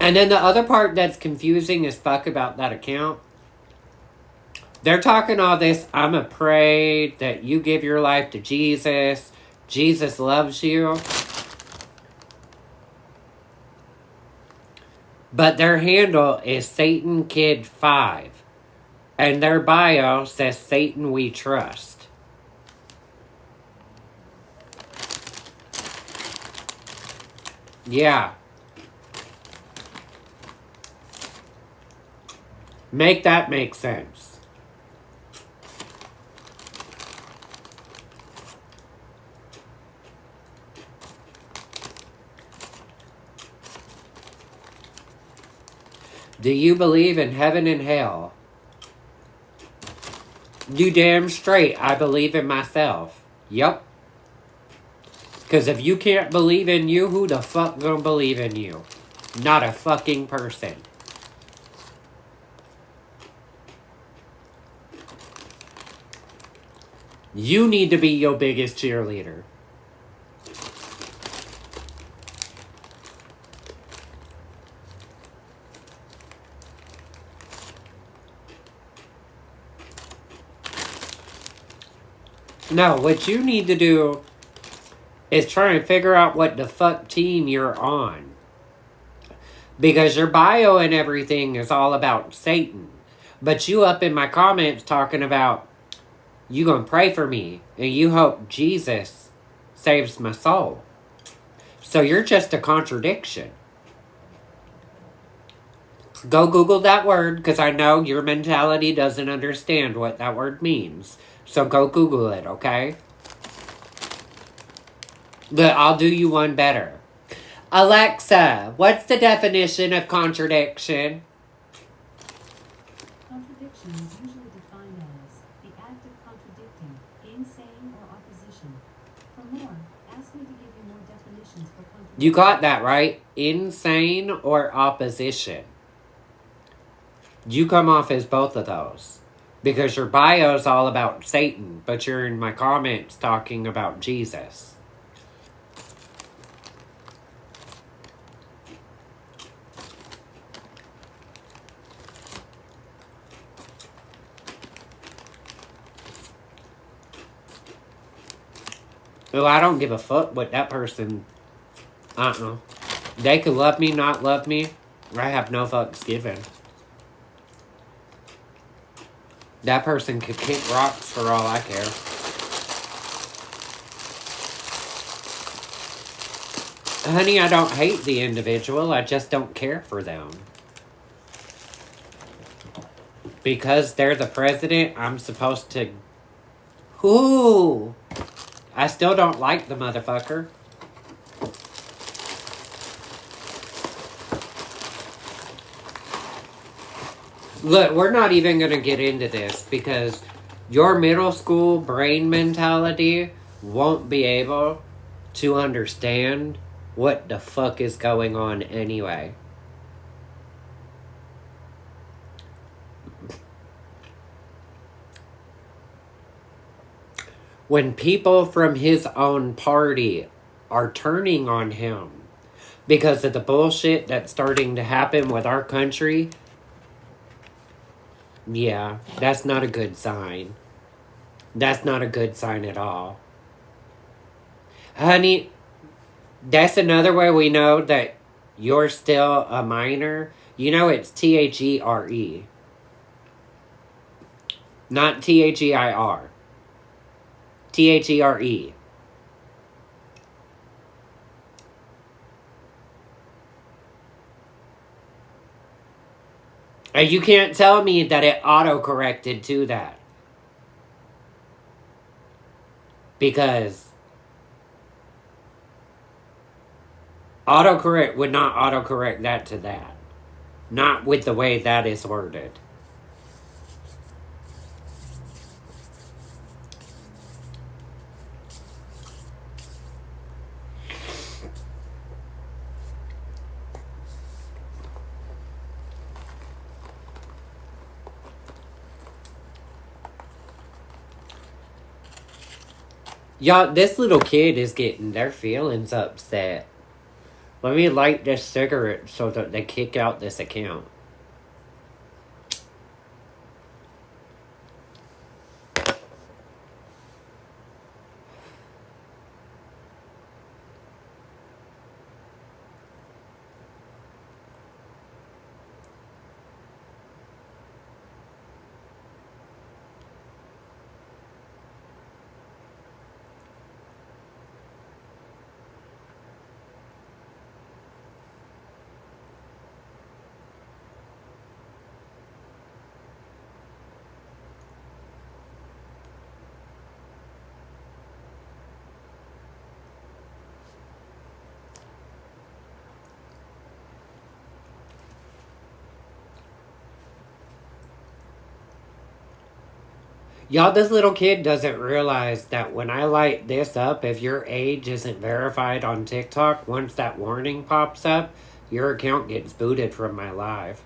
And then the other part that's confusing as fuck about that account, they're talking all this, I'm a pray that you give your life to Jesus. Jesus loves you. But their handle is Satan Kid 5. And their bio says Satan we trust. Yeah. Make that make sense. Do you believe in heaven and hell? You damn straight, I believe in myself. Yup. Because if you can't believe in you, who the fuck gonna believe in you? Not a fucking person. You need to be your biggest cheerleader. No, what you need to do is try and figure out what the fuck team you're on. Because your bio and everything is all about Satan. But you up in my comments talking about you gonna pray for me and you hope Jesus saves my soul. So you're just a contradiction. Go Google that word, because I know your mentality doesn't understand what that word means. So go Google it, okay? But I'll do you one better. Alexa, what's the definition of contradiction? Contradiction is usually defined as the act of contradicting, insane, or opposition. For more, ask me to give you more definitions for contradiction. You got that right. Insane or opposition. You come off as both of those. Because your bio is all about Satan, but you're in my comments talking about Jesus. Well, I don't give a fuck what that person... They could love me, not love me. I have no fucks given. That person could kick rocks for all I care. Honey, I don't hate the individual. I just don't care for them. Because they're the president, I'm supposed to... Ooh! I still don't like the motherfucker. Look, we're not even going to get into this because your middle school brain mentality won't be able to understand what the fuck is going on anyway. When people from his own party are turning on him because of the bullshit that's starting to happen with our country, yeah, that's not a good sign. That's not a good sign at all. Honey, that's another way we know that you're still a minor. You know it's THERE. Not THEIR. THERE. And you can't tell me that it auto-corrected to that. Because autocorrect would not autocorrect that to that. Not with the way that is worded. Y'all, this little kid is getting their feelings upset. Let me light this cigarette so that they kick out this account. Y'all, this little kid doesn't realize that when I light this up, if your age isn't verified on TikTok, once that warning pops up, your account gets booted from my live.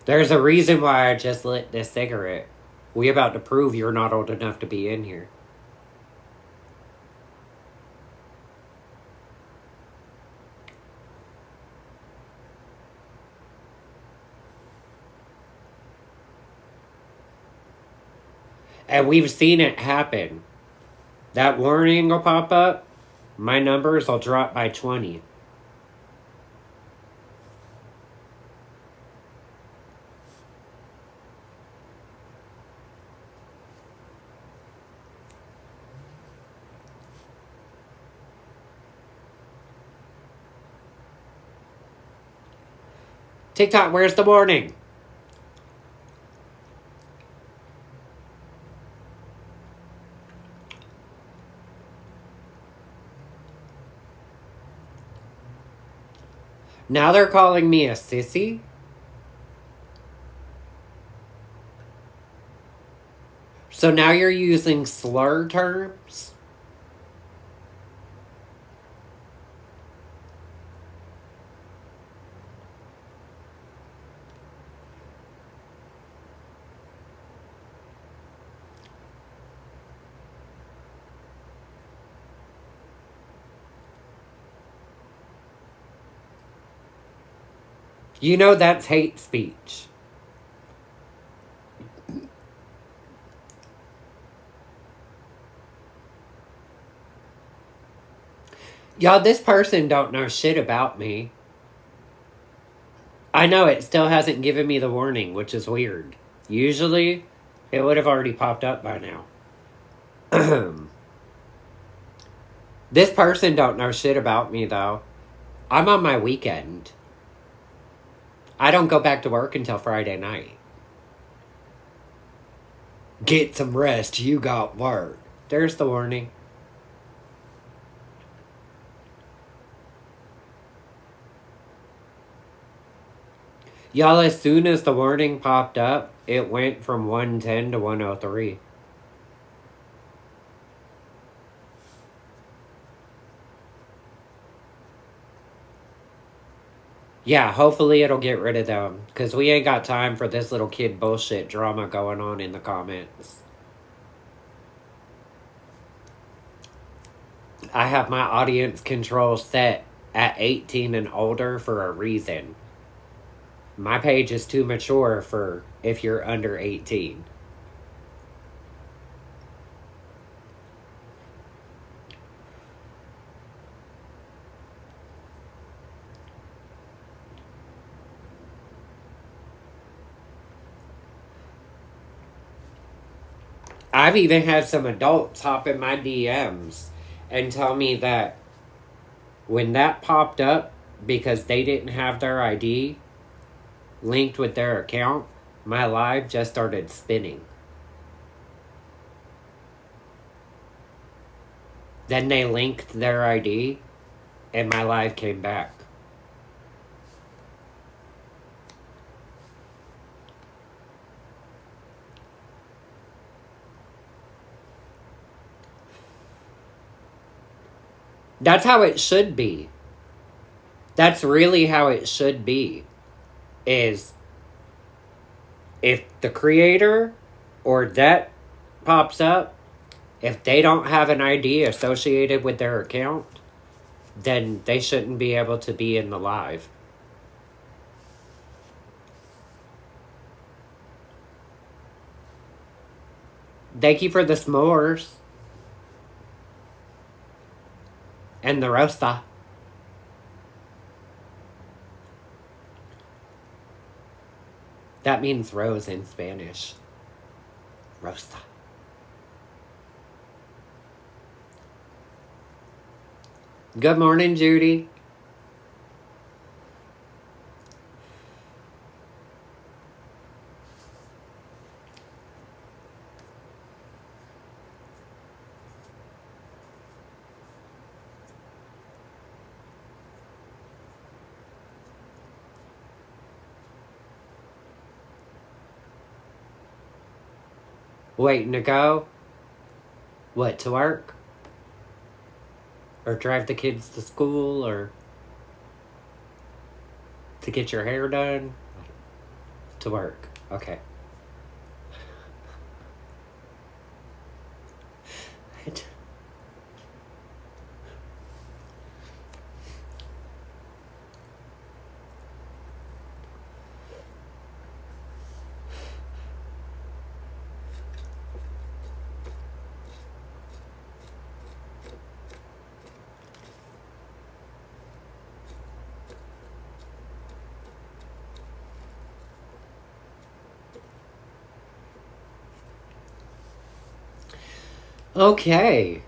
There's a reason why I just lit this cigarette. We about to prove you're not old enough to be in here. And we've seen it happen. That warning will pop up, my numbers will drop by 20. TikTok, where's the warning? Now they're calling me a sissy? So now you're using slur terms? You know that's hate speech. Y'all, this person don't know shit about me. I know it still hasn't given me the warning, which is weird. Usually, it would have already popped up by now. This person don't know shit about me, though. I'm on my weekend. I don't go back to work until Friday night. Get some rest, you got work. There's the warning. Y'all, as soon as the warning popped up, it went from 110 to 103. Yeah, hopefully it'll get rid of them. Because we ain't got time for this little kid bullshit drama going on in the comments. I have my audience control set at 18 and older for a reason. My page is too mature for if you're under 18. I've even had some adults hop in my DMs and tell me that when that popped up, because they didn't have their ID linked with their account, my live just started spinning. Then they linked their ID and my live came back. That's how it should be. That's really how it should be. Is if the creator or that pops up, if they don't have an ID associated with their account, then they shouldn't be able to be in the live. Thank you for the s'mores. And the rosta. That means rose in Spanish. Rosta. Good morning, Judy. Waiting to go? What, to work? Or drive the kids to school? Or to get your hair done? To work. Okay. Okay.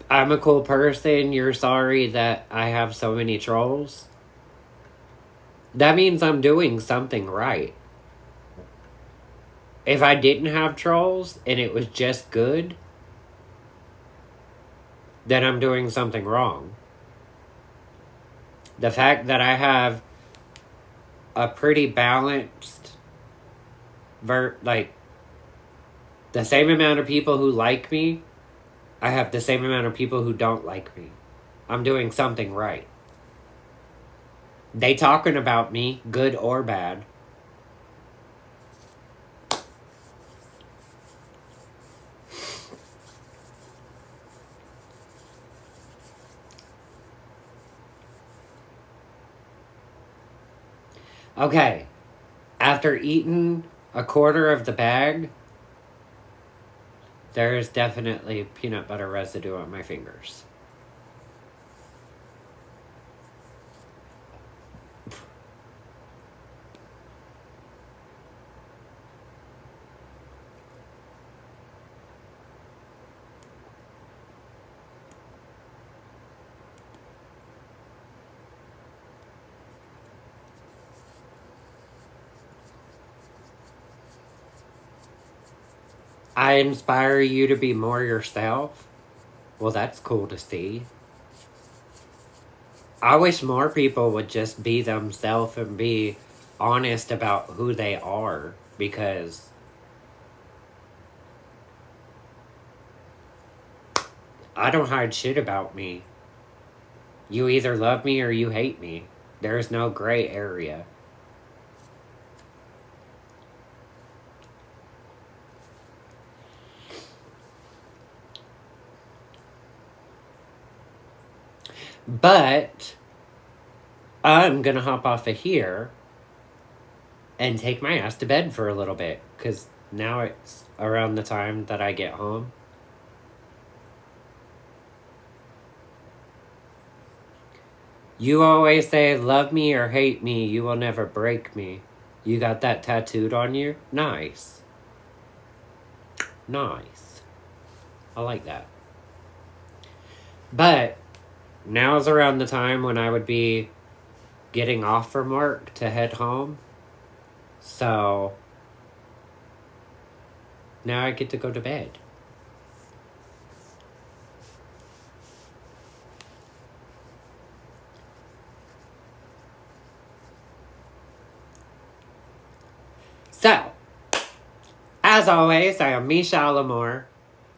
I'm a cool person. You're sorry that I have so many trolls. That means I'm doing something right. If I didn't have trolls and it was just good, then I'm doing something wrong. The fact that I have a pretty balanced, like, the same amount of people who like me, I have the same amount of people who don't like me. I'm doing something right. They talking about me, good or bad. Okay, after eating a quarter of the bag, there is definitely peanut butter residue on my fingers. I inspire you to be more yourself. Well, that's cool to see. I wish more people would just be themselves and be honest about who they are, because I don't hide shit about me. You either love me or you hate me. There's no gray area. But I'm gonna hop off of here and take my ass to bed for a little bit, because now it's around the time that I get home. You always say, love me or hate me, you will never break me. You got that tattooed on you? Nice. Nice. I like that. But now is around the time when I would be getting off from work to head home. So now I get to go to bed. So, as always, I am Mish-4,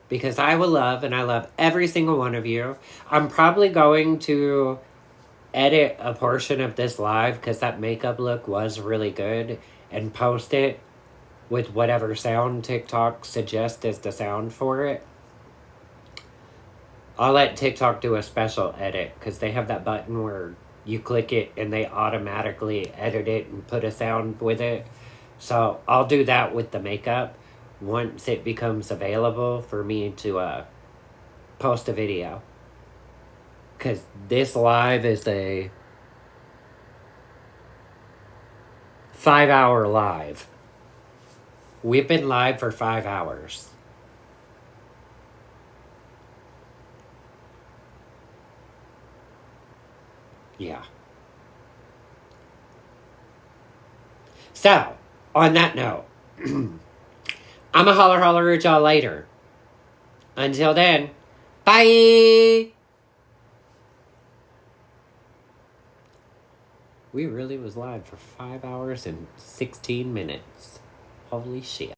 because I will love, and I love every single one of you. I'm probably going to edit a portion of this live, because that makeup look was really good, and post it with whatever sound TikTok suggests is the sound for it. I'll let TikTok do a special edit, because they have that button where you click it and they automatically edit it and put a sound with it. So I'll do that with the makeup once it becomes available for me to post a video. Because this live is a 5-hour live. We've been live for 5 hours. Yeah. So, on that note, I'ma holler at y'all later. Until then, bye! We really was live for 5 hours and 16 minutes. Holy shit.